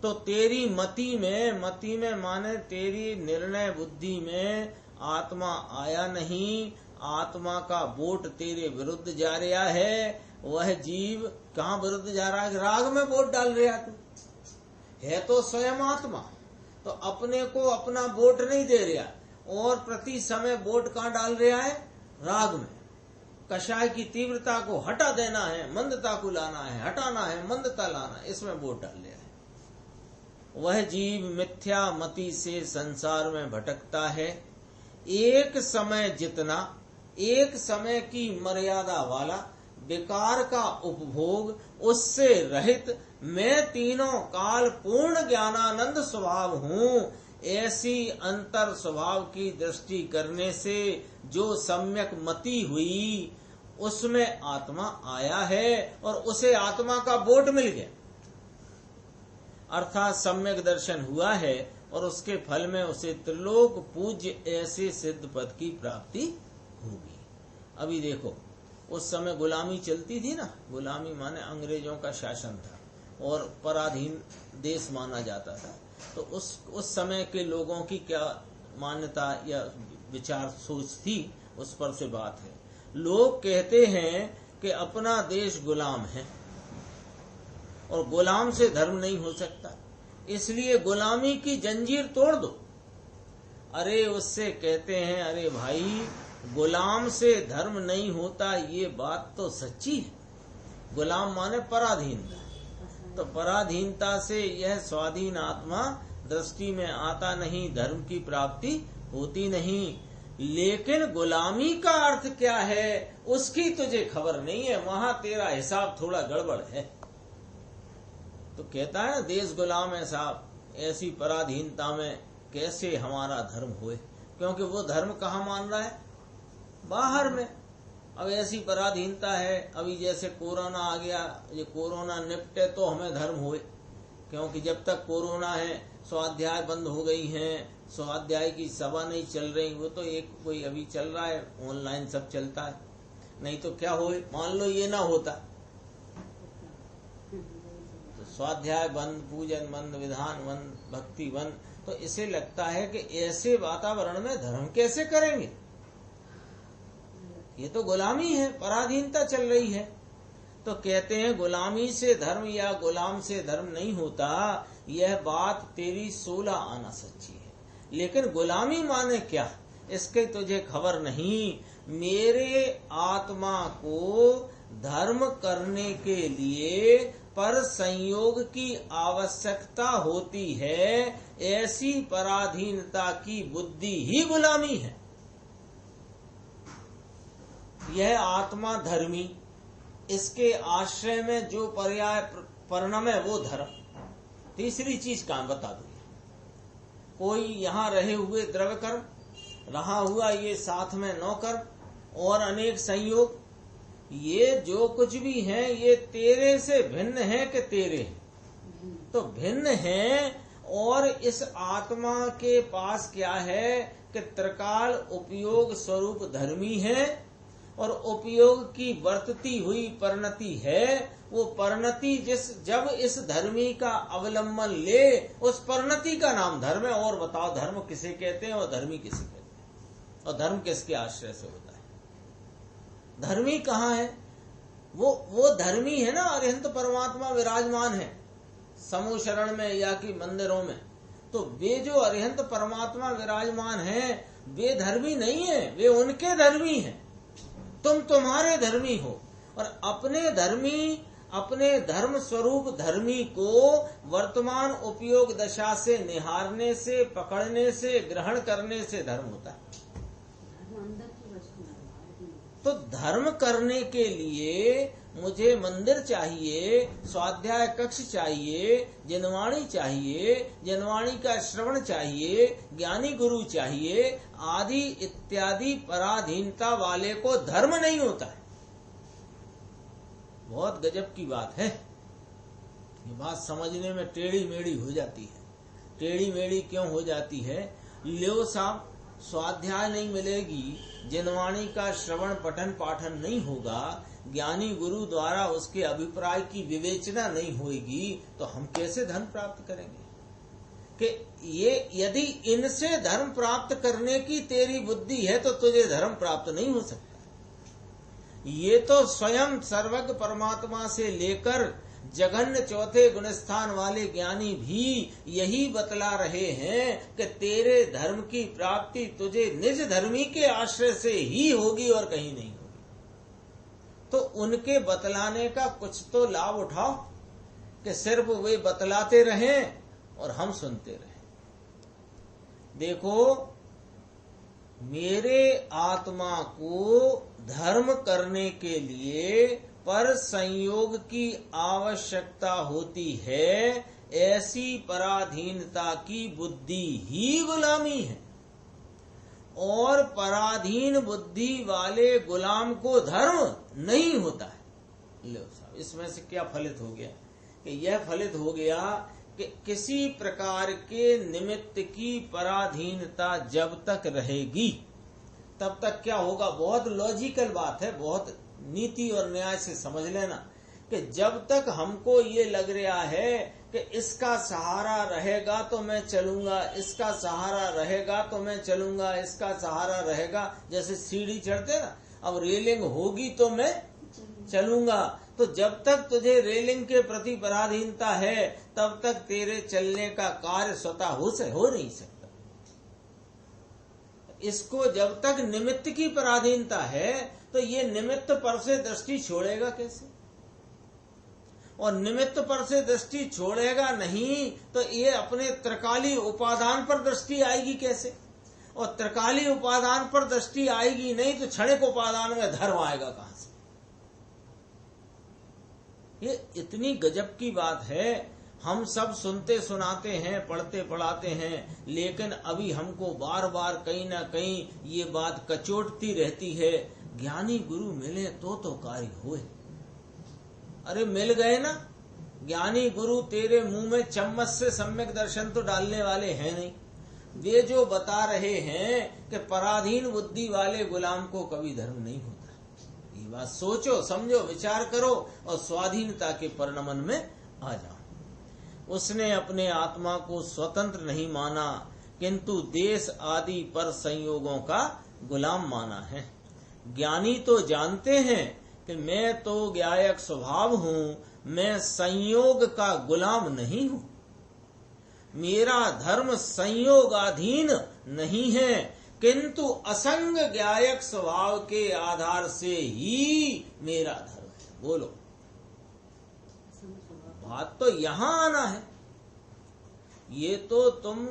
तो तेरी मति में माने तेरी निर्णय बुद्धि में आत्मा आया नहीं, आत्मा का वोट तेरे विरुद्ध जा रहा है, वह जीव कहाँ विरुद्ध जा रहा है? राग में वोट डाल रहा तू है तो स्वयं आत्मा, तो अपने को अपना वोट नहीं दे रहा, और प्रति समय वोट कहाँ डाल रहा है? राग में। कषाय की तीव्रता को हटा देना है, मंदता को लाना है, हटाना है, मंदता लाना है, इसमें वोट डाल रहा है। वह जीव मिथ्या मति से संसार में भटकता है। एक समय जितना, एक समय की मर्यादा वाला विकार का उपभोग, उससे रहित मैं तीनों काल पूर्ण ज्ञानानंद स्वभाव हूँ, ऐसी अंतर स्वभाव की दृष्टि करने से जो सम्यक मति हुई, उसमें आत्मा आया है और उसे आत्मा का वोट मिल गया, अर्थात सम्यक दर्शन हुआ है, और उसके फल में उसे त्रिलोक पूज्य ऐसे सिद्ध पद की प्राप्ति होगी। अभी देखो, उस समय गुलामी चलती थी ना, गुलामी माने अंग्रेजों का शासन था और पराधीन देश माना जाता था। तो उस समय के लोगों की क्या मान्यता या विचार सोच थी, उस पर से बात है। लोग कहते हैं कि अपना देश गुलाम है और गुलाम से धर्म नहीं हो सकता, इसलिए गुलामी की जंजीर तोड़ दो। अरे उससे कहते हैं, अरे भाई गुलाम से धर्म नहीं होता, ये बात तो सच्ची है। गुलाम माने पराधीनता, तो पराधीनता से यह स्वाधीन आत्मा दृष्टि में आता नहीं, धर्म की प्राप्ति होती नहीं। लेकिन गुलामी का अर्थ क्या है उसकी तुझे खबर नहीं है, वहां तेरा हिसाब थोड़ा गड़बड़ है। तो कहता है देश गुलाम है साहब, ऐसी पराधीनता में कैसे हमारा धर्म हुए, क्योंकि वो धर्म कहाँ मान रहा है? बाहर में। अब ऐसी पराधीनता है, अभी जैसे कोरोना आ गया, ये कोरोना निपटे तो हमें धर्म हुए, क्योंकि जब तक कोरोना है स्वाध्याय बंद हो गई हैं, स्वाध्याय की सभा नहीं चल रही, वो तो एक कोई अभी चल रहा है, ऑनलाइन सब चलता है, नहीं तो क्या हो, मान लो ये ना होता तो स्वाध्याय बंद, पूजन बंद, विधान बंद, भक्ति बंद, तो इसे लगता है कि ऐसे वातावरण में धर्म कैसे करेंगे, ये तो गुलामी है, पराधीनता चल रही है। तो कहते हैं गुलामी से धर्म या गुलाम से धर्म नहीं होता, यह बात तेरी 16 आना सच्ची है, लेकिन गुलामी माने क्या इसके तुझे खबर नहीं। मेरे आत्मा को धर्म करने के लिए पर संयोग की आवश्यकता होती है, ऐसी पराधीनता की बुद्धि ही गुलामी है। यह आत्मा धर्मी, इसके आश्रय में जो पर्याय परिणाम है वो धर्म। तीसरी चीज काम बता दो, कोई यहाँ रहे हुए द्रव्य कर्म, रहा हुआ ये साथ में नौकर्म और अनेक संयोग, ये जो कुछ भी है ये तेरे से भिन्न है कि तेरे हैं? तो भिन्न है। और इस आत्मा के पास क्या है कि त्रिकाल उपयोग स्वरूप धर्मी है, और उपयोग की वर्तती हुई परिणति है। वो परिणति जब इस धर्मी का अवलंबन ले, उस परिणति का नाम धर्म है। और बताओ धर्म किसे कहते हैं और धर्मी किसे कहते हैं, और धर्म किसके आश्रय से होता है? धर्मी कहाँ है? वो धर्मी है ना, अरिहंत परमात्मा विराजमान है समूह शरण में या कि मंदिरों में। तो वे जो अरिहंत परमात्मा विराजमान हैं, वे धर्मी नहीं है, वे उनके धर्मी हैं। तुम तुम्हारे धर्मी हो, और अपने धर्म स्वरूप धर्मी को वर्तमान उपयोग दशा से निहारने से, पकड़ने से, ग्रहण करने से धर्म होता है। तो धर्म करने के लिए मुझे मंदिर चाहिए, स्वाध्याय कक्ष चाहिए, जनवाणी चाहिए, जनवाणी का श्रवण चाहिए, ज्ञानी गुरु चाहिए, आदि इत्यादि पराधीनता वाले को धर्म नहीं होता है। बहुत गजब की बात है, ये बात समझने में टेढ़ी मेढ़ी हो जाती है। टेढ़ी मेढ़ी क्यों हो जाती है? लो साहब, स्वाध्याय नहीं मिलेगी, जनवाणी का श्रवण पठन पाठन नहीं होगा, ज्ञानी गुरु द्वारा उसके अभिप्राय की विवेचना नहीं होगी, तो हम कैसे धन प्राप्त करेंगे? कि ये यदि इनसे धर्म प्राप्त करने की तेरी बुद्धि है तो तुझे धर्म प्राप्त नहीं हो सकता। ये तो स्वयं सर्वज्ञ परमात्मा से लेकर जघन्य चौथे गुणस्थान वाले ज्ञानी भी यही बतला रहे हैं कि तेरे धर्म की प्राप्ति तुझे निज धर्मी के आश्रय से ही होगी और कहीं नहीं होगी। तो उनके बतलाने का कुछ तो लाभ उठाओ कि सिर्फ वे बतलाते रहें और हम सुनते रहें। देखो, मेरे आत्मा को धर्म करने के लिए पर संयोग की आवश्यकता होती है, ऐसी पराधीनता की बुद्धि ही गुलामी है। और पराधीन बुद्धि वाले गुलाम को धर्म नहीं होता है। लो साहब, इसमें से क्या फलित हो गया कि यह फलित हो गया कि किसी प्रकार के निमित्त की पराधीनता जब तक रहेगी तब तक क्या होगा। बहुत लॉजिकल बात है, बहुत नीति और न्याय से समझ लेना कि जब तक हमको ये लग रहा है कि इसका सहारा रहेगा तो मैं चलूंगा, इसका सहारा रहेगा तो मैं चलूंगा, इसका सहारा रहेगा, जैसे सीढ़ी चढ़ते ना, अब रेलिंग होगी तो मैं चलूंगा। तो जब तक तुझे रेलिंग के प्रति पराधीनता है तब तक तेरे चलने का कार्य स्वतः हो नहीं सकता। इसको जब तक निमित्त की पराधीनता है तो ये निमित्त पर से दृष्टि छोड़ेगा कैसे, और निमित्त पर से दृष्टि छोड़ेगा नहीं तो ये अपने त्रिकाली उपादान पर दृष्टि आएगी कैसे, और त्रिकाली उपादान पर दृष्टि आएगी नहीं तो क्षणिक उपादान में धर्म आएगा कहां से। ये इतनी गजब की बात है। हम सब सुनते सुनाते हैं, पढ़ते पढ़ाते हैं, लेकिन अभी हमको बार बार कहीं ना कहीं ये बात कचोटती रहती है, ज्ञानी गुरु मिले तो कार्य होए। अरे मिल गए ना, ज्ञानी गुरु तेरे मुंह में चम्मच से सम्यक दर्शन तो डालने वाले हैं नहीं। वे जो बता रहे हैं कि पराधीन बुद्धि वाले गुलाम को कभी धर्म नहीं होता। ये बात सोचो, समझो, विचार करो और स्वाधीनता के परिणमन में आ जाओ। उसने अपने आत्मा को स्वतंत्र नहीं माना किंतु देश आदि पर संयोगों का गुलाम माना है। ज्ञानी तो जानते हैं कि मैं तो ज्ञायक स्वभाव हूँ, मैं संयोग का गुलाम नहीं हूँ। मेरा धर्म संयोगाधीन नहीं है किंतु असंग ज्ञायक स्वभाव के आधार से ही मेरा धर्म है। बोलो, बात तो यहां आना है। ये तो तुम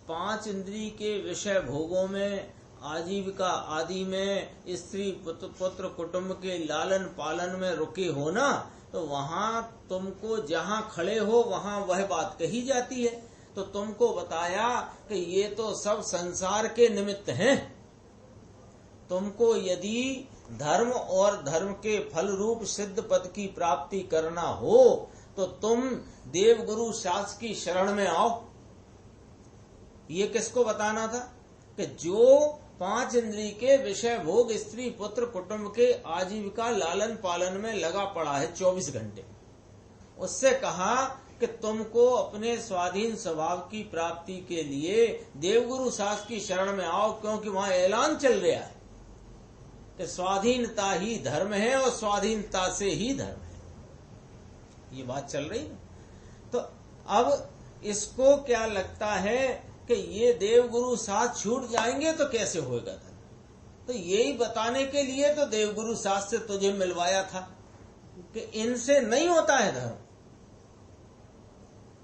5 इंद्रिय के विषय भोगों में, आजीविका आदि में, स्त्री पुत्र कुटुंब के लालन पालन में रुके हो ना, तो वहां तुमको जहां खड़े हो वहां वह बात कही जाती है। तो तुमको बताया कि ये तो सब संसार के निमित्त हैं। तुमको यदि धर्म और धर्म के फल रूप सिद्ध पद की प्राप्ति करना हो तो तुम देव गुरु शास्त्र की शरण में आओ। ये किसको बताना था कि जो 5 इंद्रिय के विषय भोग, स्त्री पुत्र कुटुंब के आजीविका लालन पालन में लगा पड़ा है 24 घंटे, उससे कहा कि तुमको अपने स्वाधीन स्वभाव की प्राप्ति के लिए देवगुरु शास्त्र की शरण में आओ, क्योंकि वहां ऐलान चल रहा है कि स्वाधीनता ही धर्म है और स्वाधीनता से ही धर्म है। ये बात चल रही है। तो अब इसको क्या लगता है कि ये देवगुरु साथ छूट जाएंगे तो कैसे होगा धर्म। तो यही बताने के लिए तो देवगुरु शास्त्र से तुझे मिलवाया था कि इनसे नहीं होता है धर्म।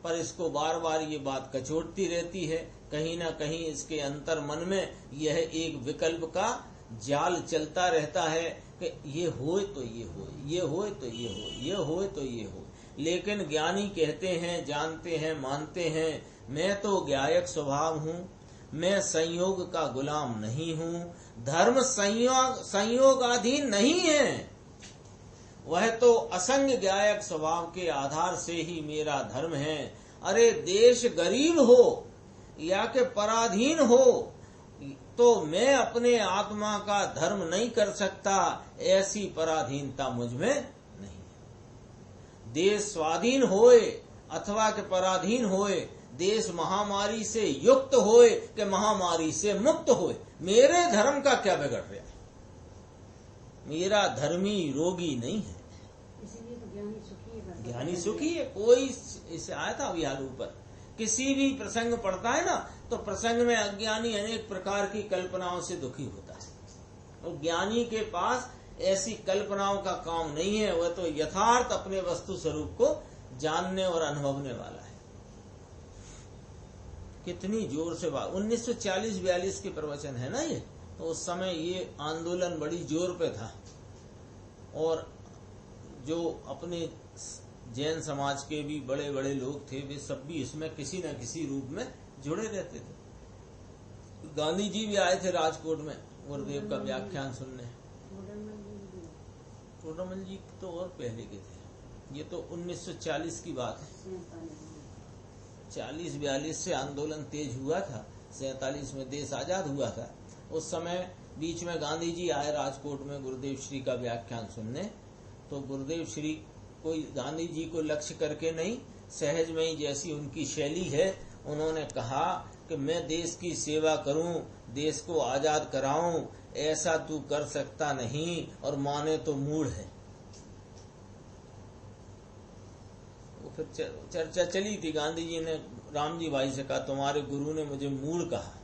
पर इसको बार बार ये बात कचोटती रहती है। कहीं ना कहीं इसके अंतर मन में यह एक विकल्प का जाल चलता रहता है कि ये होए तो ये हो, ये होए तो ये हो, ये होए तो ये हो। लेकिन ज्ञानी कहते हैं, जानते हैं, मानते हैं, मैं तो ज्ञायक स्वभाव हूँ, मैं संयोग का गुलाम नहीं हूँ। धर्म संयोगाधीन नहीं है, वह तो असंग ज्ञायक स्वभाव के आधार से ही मेरा धर्म है। अरे देश गरीब हो या के पराधीन हो तो मैं अपने आत्मा का धर्म नहीं कर सकता, ऐसी पराधीनता मुझ में नहीं है। देश स्वाधीन होए अथवा के पराधीन होए, देश महामारी से युक्त होए कि महामारी से मुक्त होए, मेरे धर्म का क्या बिगड़ रहा है? मेरा धर्मी रोगी नहीं है, इसीलिए तो ज्ञानी सुखी है। कोई इसे आया था अभी हाल ऊपर, किसी भी प्रसंग पढ़ता है ना तो प्रसंग में अज्ञानी अनेक प्रकार की कल्पनाओं से दुखी होता है, और ज्ञानी के पास ऐसी कल्पनाओं का काम नहीं है, वह तो यथार्थ अपने वस्तु स्वरूप को जानने और अनुभवने वाला है। कितनी जोर से बात, 1940-42 के प्रवचन है ना ये, तो उस समय ये आंदोलन बड़ी जोर पे था, और जो अपने जैन समाज के भी बड़े बड़े लोग थे वे सब भी इसमें किसी न किसी रूप में जुड़े रहते थे। गांधी जी भी आए थे राजकोट में गुरुदेव का व्याख्यान सुनने। टोडरमल जी तो और पहले के थे, ये तो 1940 की बात है। 40-42 से आंदोलन तेज हुआ था, 47 में देश आजाद हुआ था। उस समय बीच में गांधी जी आए राजकोट में गुरुदेव श्री का व्याख्यान सुनने, तो गुरुदेव श्री कोई गांधी जी को लक्ष्य करके नहीं, सहज में ही जैसी उनकी शैली है, उन्होंने कहा कि मैं देश की सेवा करूं, देश को आजाद कराऊं, ऐसा तू कर सकता नहीं, और माने तो मूढ़ है। वो फिर चर्चा चली थी, गांधी जी ने रामजी भाई से कहा तुम्हारे गुरु ने मुझे मूढ़ कहा।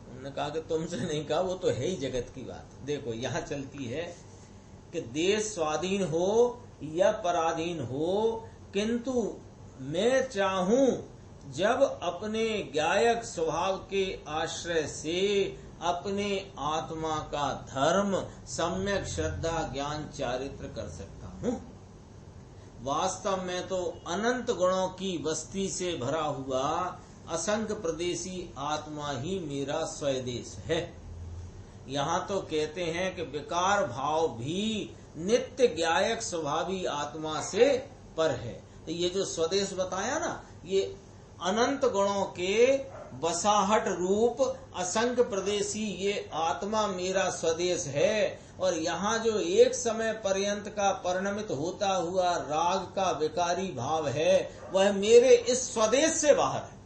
उन्होंने कहा कि तुमसे नहीं कहा, वो तो है ही जगत की बात। देखो यहाँ चलती है कि देश स्वाधीन हो या पराधीन हो, किंतु मैं चाहूं जब अपने गायक स्वभाव के आश्रय से अपने आत्मा का धर्म सम्यक श्रद्धा ज्ञान चारित्र कर सकता हूं। वास्तव में तो अनंत गुणों की बस्ती से भरा हुआ असंख्य प्रदेशी आत्मा ही मेरा स्वदेश है। यहाँ तो कहते हैं कि विकार भाव भी नित्य ज्ञायक स्वभावी आत्मा से पर है। तो ये जो स्वदेश बताया ना, ये अनंत गुणों के बसाहट रूप असंख्य प्रदेशी ये आत्मा मेरा स्वदेश है। और यहाँ जो एक समय पर्यंत का परिणमित होता हुआ राग का विकारी भाव है, वह मेरे इस स्वदेश से बाहर है।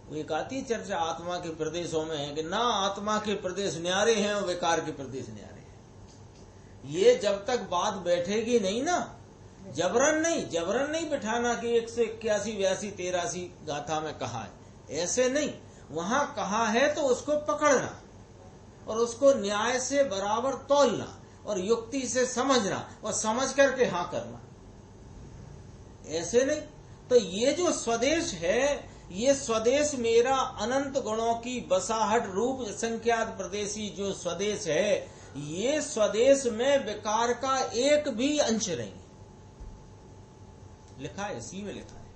वो एक आती चर्चा आत्मा के प्रदेशों में है कि ना आत्मा के प्रदेश न्यारे हैं और विकार के प्रदेश न्यारे हैं। ये जब तक बात बैठेगी नहीं ना, जबरन नहीं बिठाना कि 181, 82, 83 गाथा में कहा है, ऐसे नहीं। वहां कहा है तो उसको पकड़ना और उसको न्याय से बराबर तौलना और युक्ति से समझना और समझ करके हाँ करना, ऐसे नहीं। तो ये जो स्वदेश है, ये स्वदेश मेरा अनंत गुणों की बसाहट रूप संख्यात प्रदेशी जो स्वदेश है, ये स्वदेश में विकार का एक भी अंश नहीं। लिखा है, इसी में लिखा है,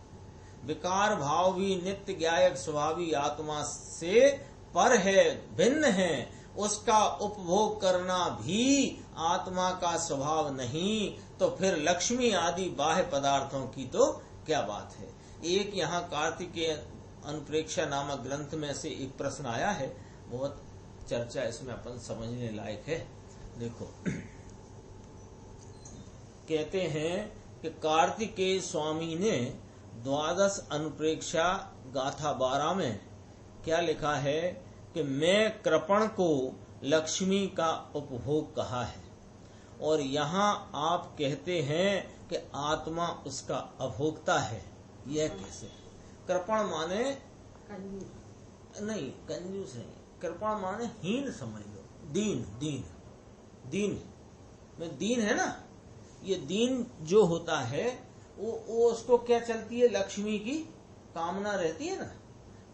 विकार भाव भी नित्य ज्ञायक स्वभावी आत्मा से पर है, भिन्न है, उसका उपभोग करना भी आत्मा का स्वभाव नहीं। तो फिर लक्ष्मी आदि बाह्य पदार्थों की तो क्या बात है। एक यहाँ कार्तिकेय अनुप्रेक्षा नामक ग्रंथ में से एक प्रश्न आया है, बहुत चर्चा इसमें अपन समझने लायक है। देखो कहते हैं कि कार्तिकेय स्वामी ने 12 अनुप्रेक्षा गाथा 12 में क्या लिखा है कि मैं कृपण को लक्ष्मी का उपभोग कहा है, और यहाँ आप कहते हैं कि आत्मा उसका अभोक्ता है। यह कैसे? कृपण माने नहीं, कंजूस नहीं, कृपण माने हीन समझ लो, दीन में दीन है ना, ये दीन जो होता है वो उसको क्या चलती है, लक्ष्मी की कामना रहती है ना,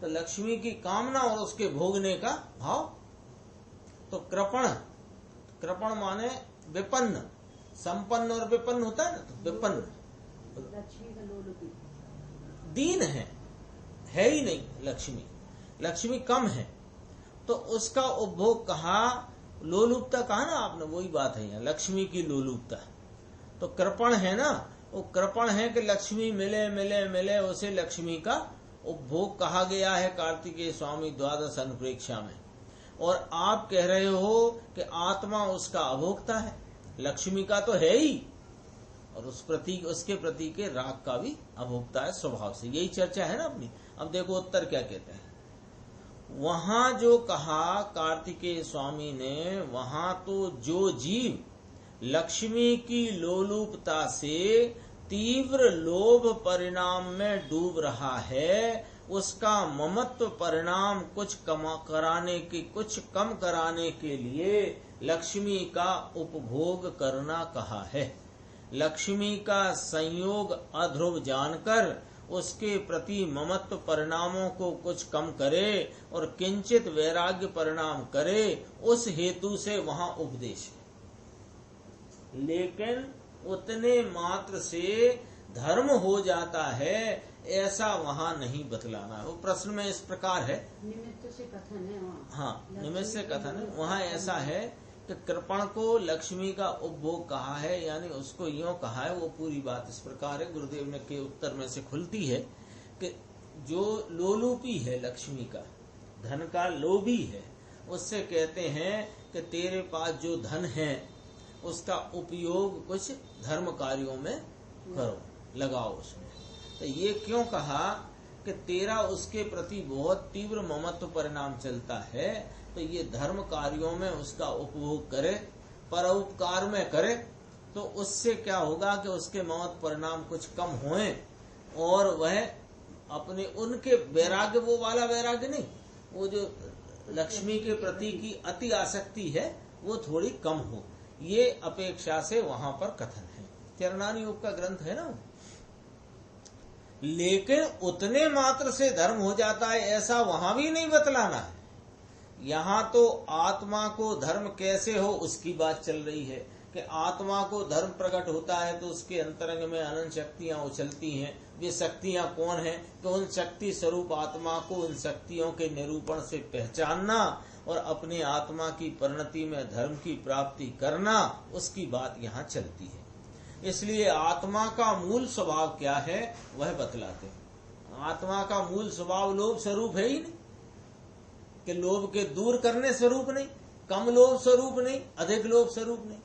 तो लक्ष्मी की कामना और उसके भोगने का भाव। तो कृपण माने विपन्न, संपन्न और विपन्न होता है ना, तो विपन्न दीन है ही नहीं। लक्ष्मी कम है तो उसका उपभोग कहा, लोलुपता कहा ना आपने, वही बात है यहाँ, लक्ष्मी की लोलुपता। तो कृपण है ना, वो कृपण है कि लक्ष्मी मिले उसे लक्ष्मी का उपभोग कहा गया है कार्तिकेय स्वामी 12 अनुप्रेक्षा में। और आप कह रहे हो कि आत्मा उसका अभोक्ता है, लक्ष्मी का तो है ही, और उसके प्रति के राग का भी अभोक्ता है स्वभाव से। यही चर्चा है ना अपनी। अब देखो उत्तर क्या कहते हैं। वहां जो कहा कार्तिकेय स्वामी ने, वहां तो जो जीव लक्ष्मी की लोलुपता से तीव्र लोभ परिणाम में डूब रहा है, उसका ममत्व परिणाम कुछ कम कराने के लिए लक्ष्मी का उपभोग करना कहा है। लक्ष्मी का संयोग अध्रुव जानकर उसके प्रति ममत्व परिणामों को कुछ कम करे और किंचित वैराग्य परिणाम करे, उस हेतु से वहां उपदेश है। लेकिन उतने मात्र से धर्म हो जाता है, ऐसा वहां नहीं बतलाना है। वो प्रश्न में इस प्रकार है, निमित्त से कथन है वहाँ। हाँ, निमित्त से कथन है। वहाँ ऐसा है कि कृपण को लक्ष्मी का उपभोग कहा है, यानी उसको यूं कहा है। वो पूरी बात इस प्रकार है, गुरुदेव ने के उत्तर में से खुलती है कि जो लोलुपी है लक्ष्मी का, धन का लोभी है, उससे कहते हैं कि तेरे पास जो धन है उसका उपयोग कुछ धर्म कार्यों में करो, लगाओ उसमें। तो ये क्यों कहा कि तेरा उसके प्रति बहुत तीव्र ममत्व परिणाम चलता है, तो ये धर्म कार्यों में उसका उपभोग करे, परोपकार में करे, तो उससे क्या होगा कि उसके ममत्व परिणाम कुछ कम होएं और वह अपने उनके वैराग्य, वो वाला वैराग्य नहीं, वो जो लक्ष्मी के प्रति की अति आसक्ति है वो थोड़ी कम हो, ये अपेक्षा से वहां पर कथन है। चरणानी योग का ग्रंथ है ना। लेकिन उतने मात्र से धर्म हो जाता है, ऐसा वहां भी नहीं बतलाना है। यहाँ तो आत्मा को धर्म कैसे हो उसकी बात चल रही है कि आत्मा को धर्म प्रकट होता है तो उसके अंतरंग में अनंत शक्तियां उछलती हैं। वे शक्तियां कौन है? तो उन शक्ति स्वरूप आत्मा को उन शक्तियों के निरूपण से पहचानना और अपने आत्मा की परिणति में धर्म की प्राप्ति करना, उसकी बात यहाँ चलती है। इसलिए आत्मा का मूल स्वभाव क्या है वह बतलाते हैं। आत्मा का मूल स्वभाव लोभ स्वरूप है ही नहीं, कि लोभ के दूर करने स्वरूप नहीं, कम लोभ स्वरूप नहीं, अधिक लोभ स्वरूप नहीं।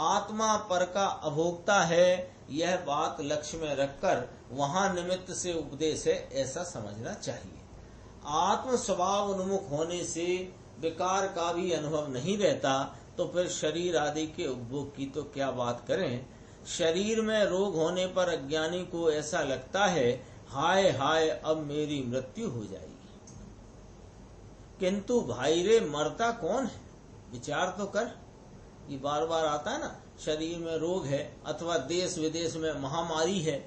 आत्मा पर का अभोक्ता है, यह बात लक्ष्य में रखकर वहां निमित्त से उपदेश है, ऐसा समझना चाहिए। आत्म स्वभाव उन्मुख होने से विकार का भी अनुभव नहीं रहता, तो फिर शरीर आदि के उपभोग की तो क्या बात करें। शरीर में रोग होने पर अज्ञानी को ऐसा लगता है, हाय हाय अब मेरी मृत्यु हो जाएगी। किंतु भाई रे, मरता कौन है? विचार तो कर। ये बार बार आता है ना, शरीर में रोग है अथवा देश विदेश में महामारी है,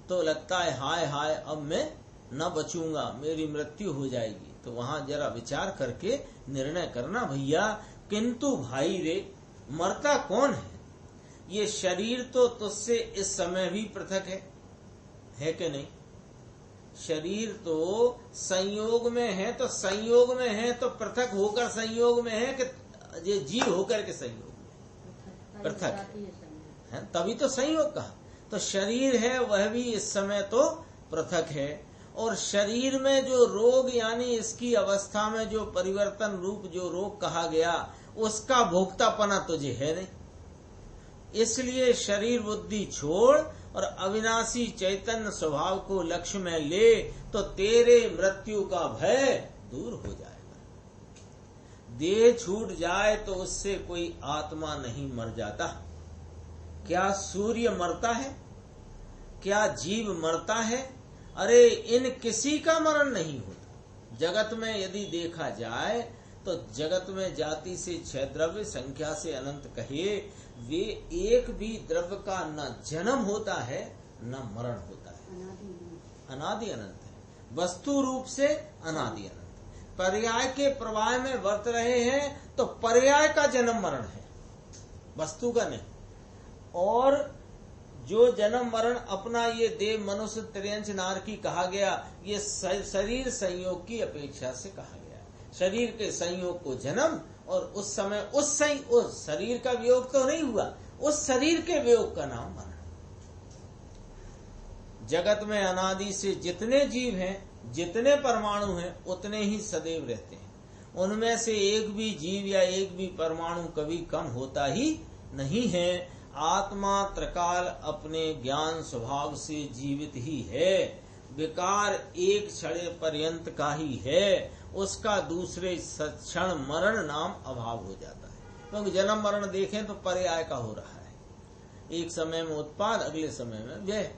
तो लगता है हाय हाय अब मैं न बचूंगा, मेरी मृत्यु हो जाएगी। तो वहां जरा विचार करके निर्णय करना भैया। किंतु भाई रे, मरता कौन है? ये शरीर तो तुझसे इस समय भी पृथक है कि नहीं? शरीर तो संयोग में है, तो संयोग में है तो पृथक होकर संयोग में है कि ये जीव होकर के संयोग में पृथक है, तभी तो संयोग कहा। तो शरीर है वह भी इस समय तो पृथक है, और शरीर में जो रोग यानी इसकी अवस्था में जो परिवर्तन रूप जो रोग कहा गया, उसका भोक्तापना तुझे है नहीं। इसलिए शरीर बुद्धि छोड़ और अविनाशी चैतन्य स्वभाव को लक्ष्य में ले, तो तेरे मृत्यु का भय दूर हो जाएगा। देह छूट जाए तो उससे कोई आत्मा नहीं मर जाता। क्या सूर्य मरता है? क्या जीव मरता है? अरे इन किसी का मरण नहीं होता। जगत में यदि देखा जाए तो जगत में जाति से छह द्रव्य, संख्या से अनंत कहे, वे एक भी द्रव्य का न जन्म होता है न मरण होता है। अनादि अनंत है, वस्तु रूप से अनादि अनंत। पर्याय के प्रवाह में वर्त रहे हैं तो पर्याय का जन्म मरण है, वस्तु का नहीं। और जो जन्म मरण अपना ये देव मनुष्य त्रियंश नार की कहा गया, ये शरीर संयोग की अपेक्षा से कहा गया। शरीर के संयोग को जन्म, और उस समय उस शरीर का वियोग तो नहीं हुआ, उस शरीर के वियोग का नाम मरण। जगत में अनादि से जितने जीव हैं, जितने परमाणु हैं, उतने ही सदैव रहते हैं। उनमें से एक भी जीव या एक भी परमाणु कभी कम होता ही नहीं है। आत्मा त्रिकाल अपने ज्ञान स्वभाव से जीवित ही है। विकार एक क्षण पर्यंत का ही है, उसका दूसरे क्षण मरण नाम अभाव हो जाता है। क्योंकि जन्म मरण देखें तो पर्याय का हो रहा है, एक समय में उत्पाद, अगले समय में व्यय।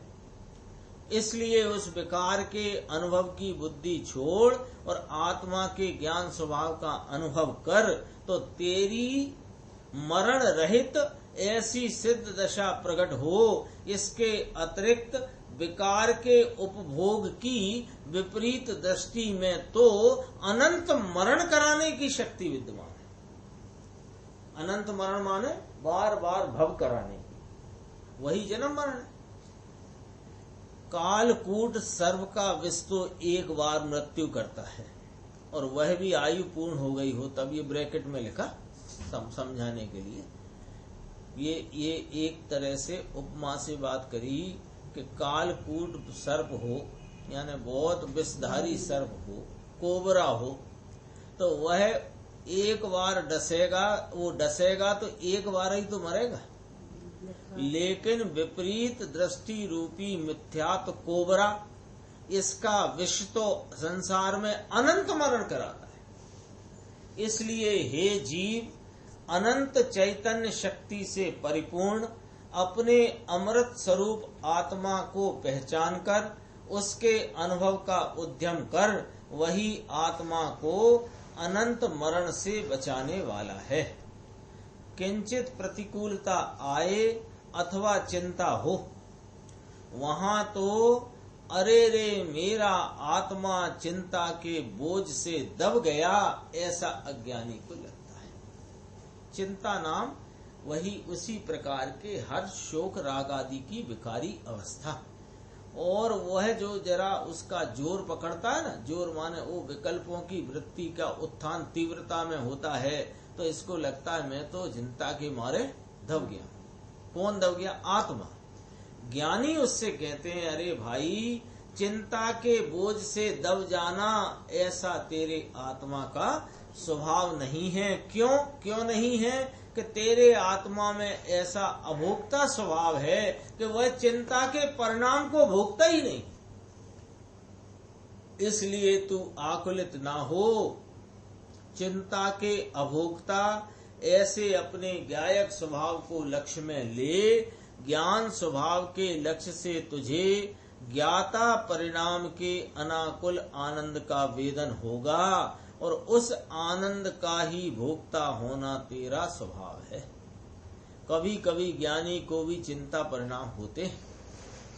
इसलिए उस विकार के अनुभव की बुद्धि छोड़ और आत्मा के ज्ञान स्वभाव का अनुभव कर, तो तेरी मरण रहित ऐसी सिद्ध दशा प्रकट हो। इसके अतिरिक्त विकार के उपभोग की विपरीत दृष्टि में तो अनंत मरण कराने की शक्ति विद्यमान है। अनंत मरण माने बार बार भव कराने की, वही जन्म मरण है। कालकूट सर्व का विष तो एक बार मृत्यु करता है, और वह भी आयु पूर्ण हो गई हो, तब ये ब्रैकेट में लिखा समझाने के लिए। ये एक तरह से उपमा से बात करी कि कालकूट सर्प हो, यानी बहुत विषधारी सर्प हो, कोबरा हो, तो वह एक बार डसेगा, वो डसेगा तो एक बार ही तो मरेगा। लेकिन विपरीत दृष्टि रूपी मिथ्यात्व कोबरा, इसका विष तो संसार में अनंत मरण कराता है। इसलिए हे जीव, अनंत चैतन्य शक्ति से परिपूर्ण अपने अमृत स्वरूप आत्मा को पहचान कर उसके अनुभव का उद्यम कर, वही आत्मा को अनंत मरण से बचाने वाला है। किंचित प्रतिकूलता आए अथवा चिंता हो, वहां तो अरे रे मेरा आत्मा चिंता के बोझ से दब गया, ऐसा अज्ञानी को लगता है। चिंता नाम वही उसी प्रकार के हर्ष शोक राग आदि की विकारी अवस्था, और वह जो जरा उसका जोर पकड़ता है ना, जोर माने वो विकल्पों की वृत्ति का उत्थान तीव्रता में होता है, तो इसको लगता है मैं तो चिंता के मारे दब गया। कौन दब गया? आत्मा। ज्ञानी उससे कहते हैं, अरे भाई, चिंता के बोझ से दब जाना ऐसा तेरे आत्मा का स्वभाव नहीं है। क्यों नहीं है? कि तेरे आत्मा में ऐसा अभोक्ता स्वभाव है कि वह चिंता के परिणाम को भोगता ही नहीं। इसलिए तू आकुलित ना हो। चिंता के अभोक्ता ऐसे अपने ज्ञायक स्वभाव को लक्ष्य में ले, ज्ञान स्वभाव के लक्ष्य से तुझे ज्ञाता परिणाम के अनाकुल आनंद का वेदन होगा, और उस आनंद का ही भोक्ता होना तेरा स्वभाव है। कभी कभी ज्ञानी को भी चिंता परिणाम होते हैं,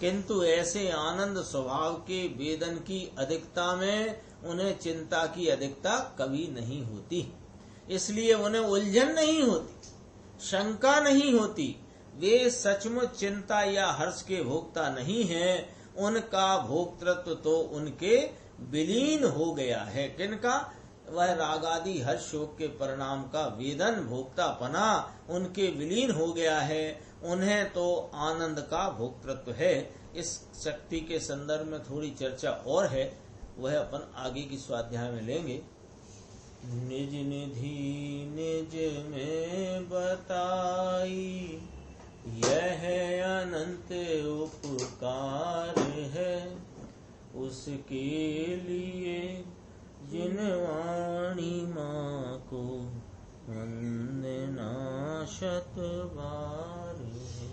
किंतु ऐसे आनंद स्वभाव के वेदन की अधिकता में उन्हें चिंता की अधिकता कभी नहीं होती। इसलिए उन्हें उलझन नहीं होती, शंका नहीं होती। वे सचमुच चिंता या हर्ष के भोक्ता नहीं हैं, उनका भोक्तृत्व तो उनके विलीन हो गया है। किनका? वह रागादि हर्ष शोक के परिणाम का वेदन भोक्तापना उनके विलीन हो गया है, उन्हें तो आनंद का भोक्तृत्व है। इस शक्ति के संदर्भ में थोड़ी चर्चा और है, वह अपन आगे की स्वाध्याय में लेंगे। निज निधि निज में बताई, यह अनंत उपकार है, उसके लिए जिन वाणी माँ को वंदना शत बार है।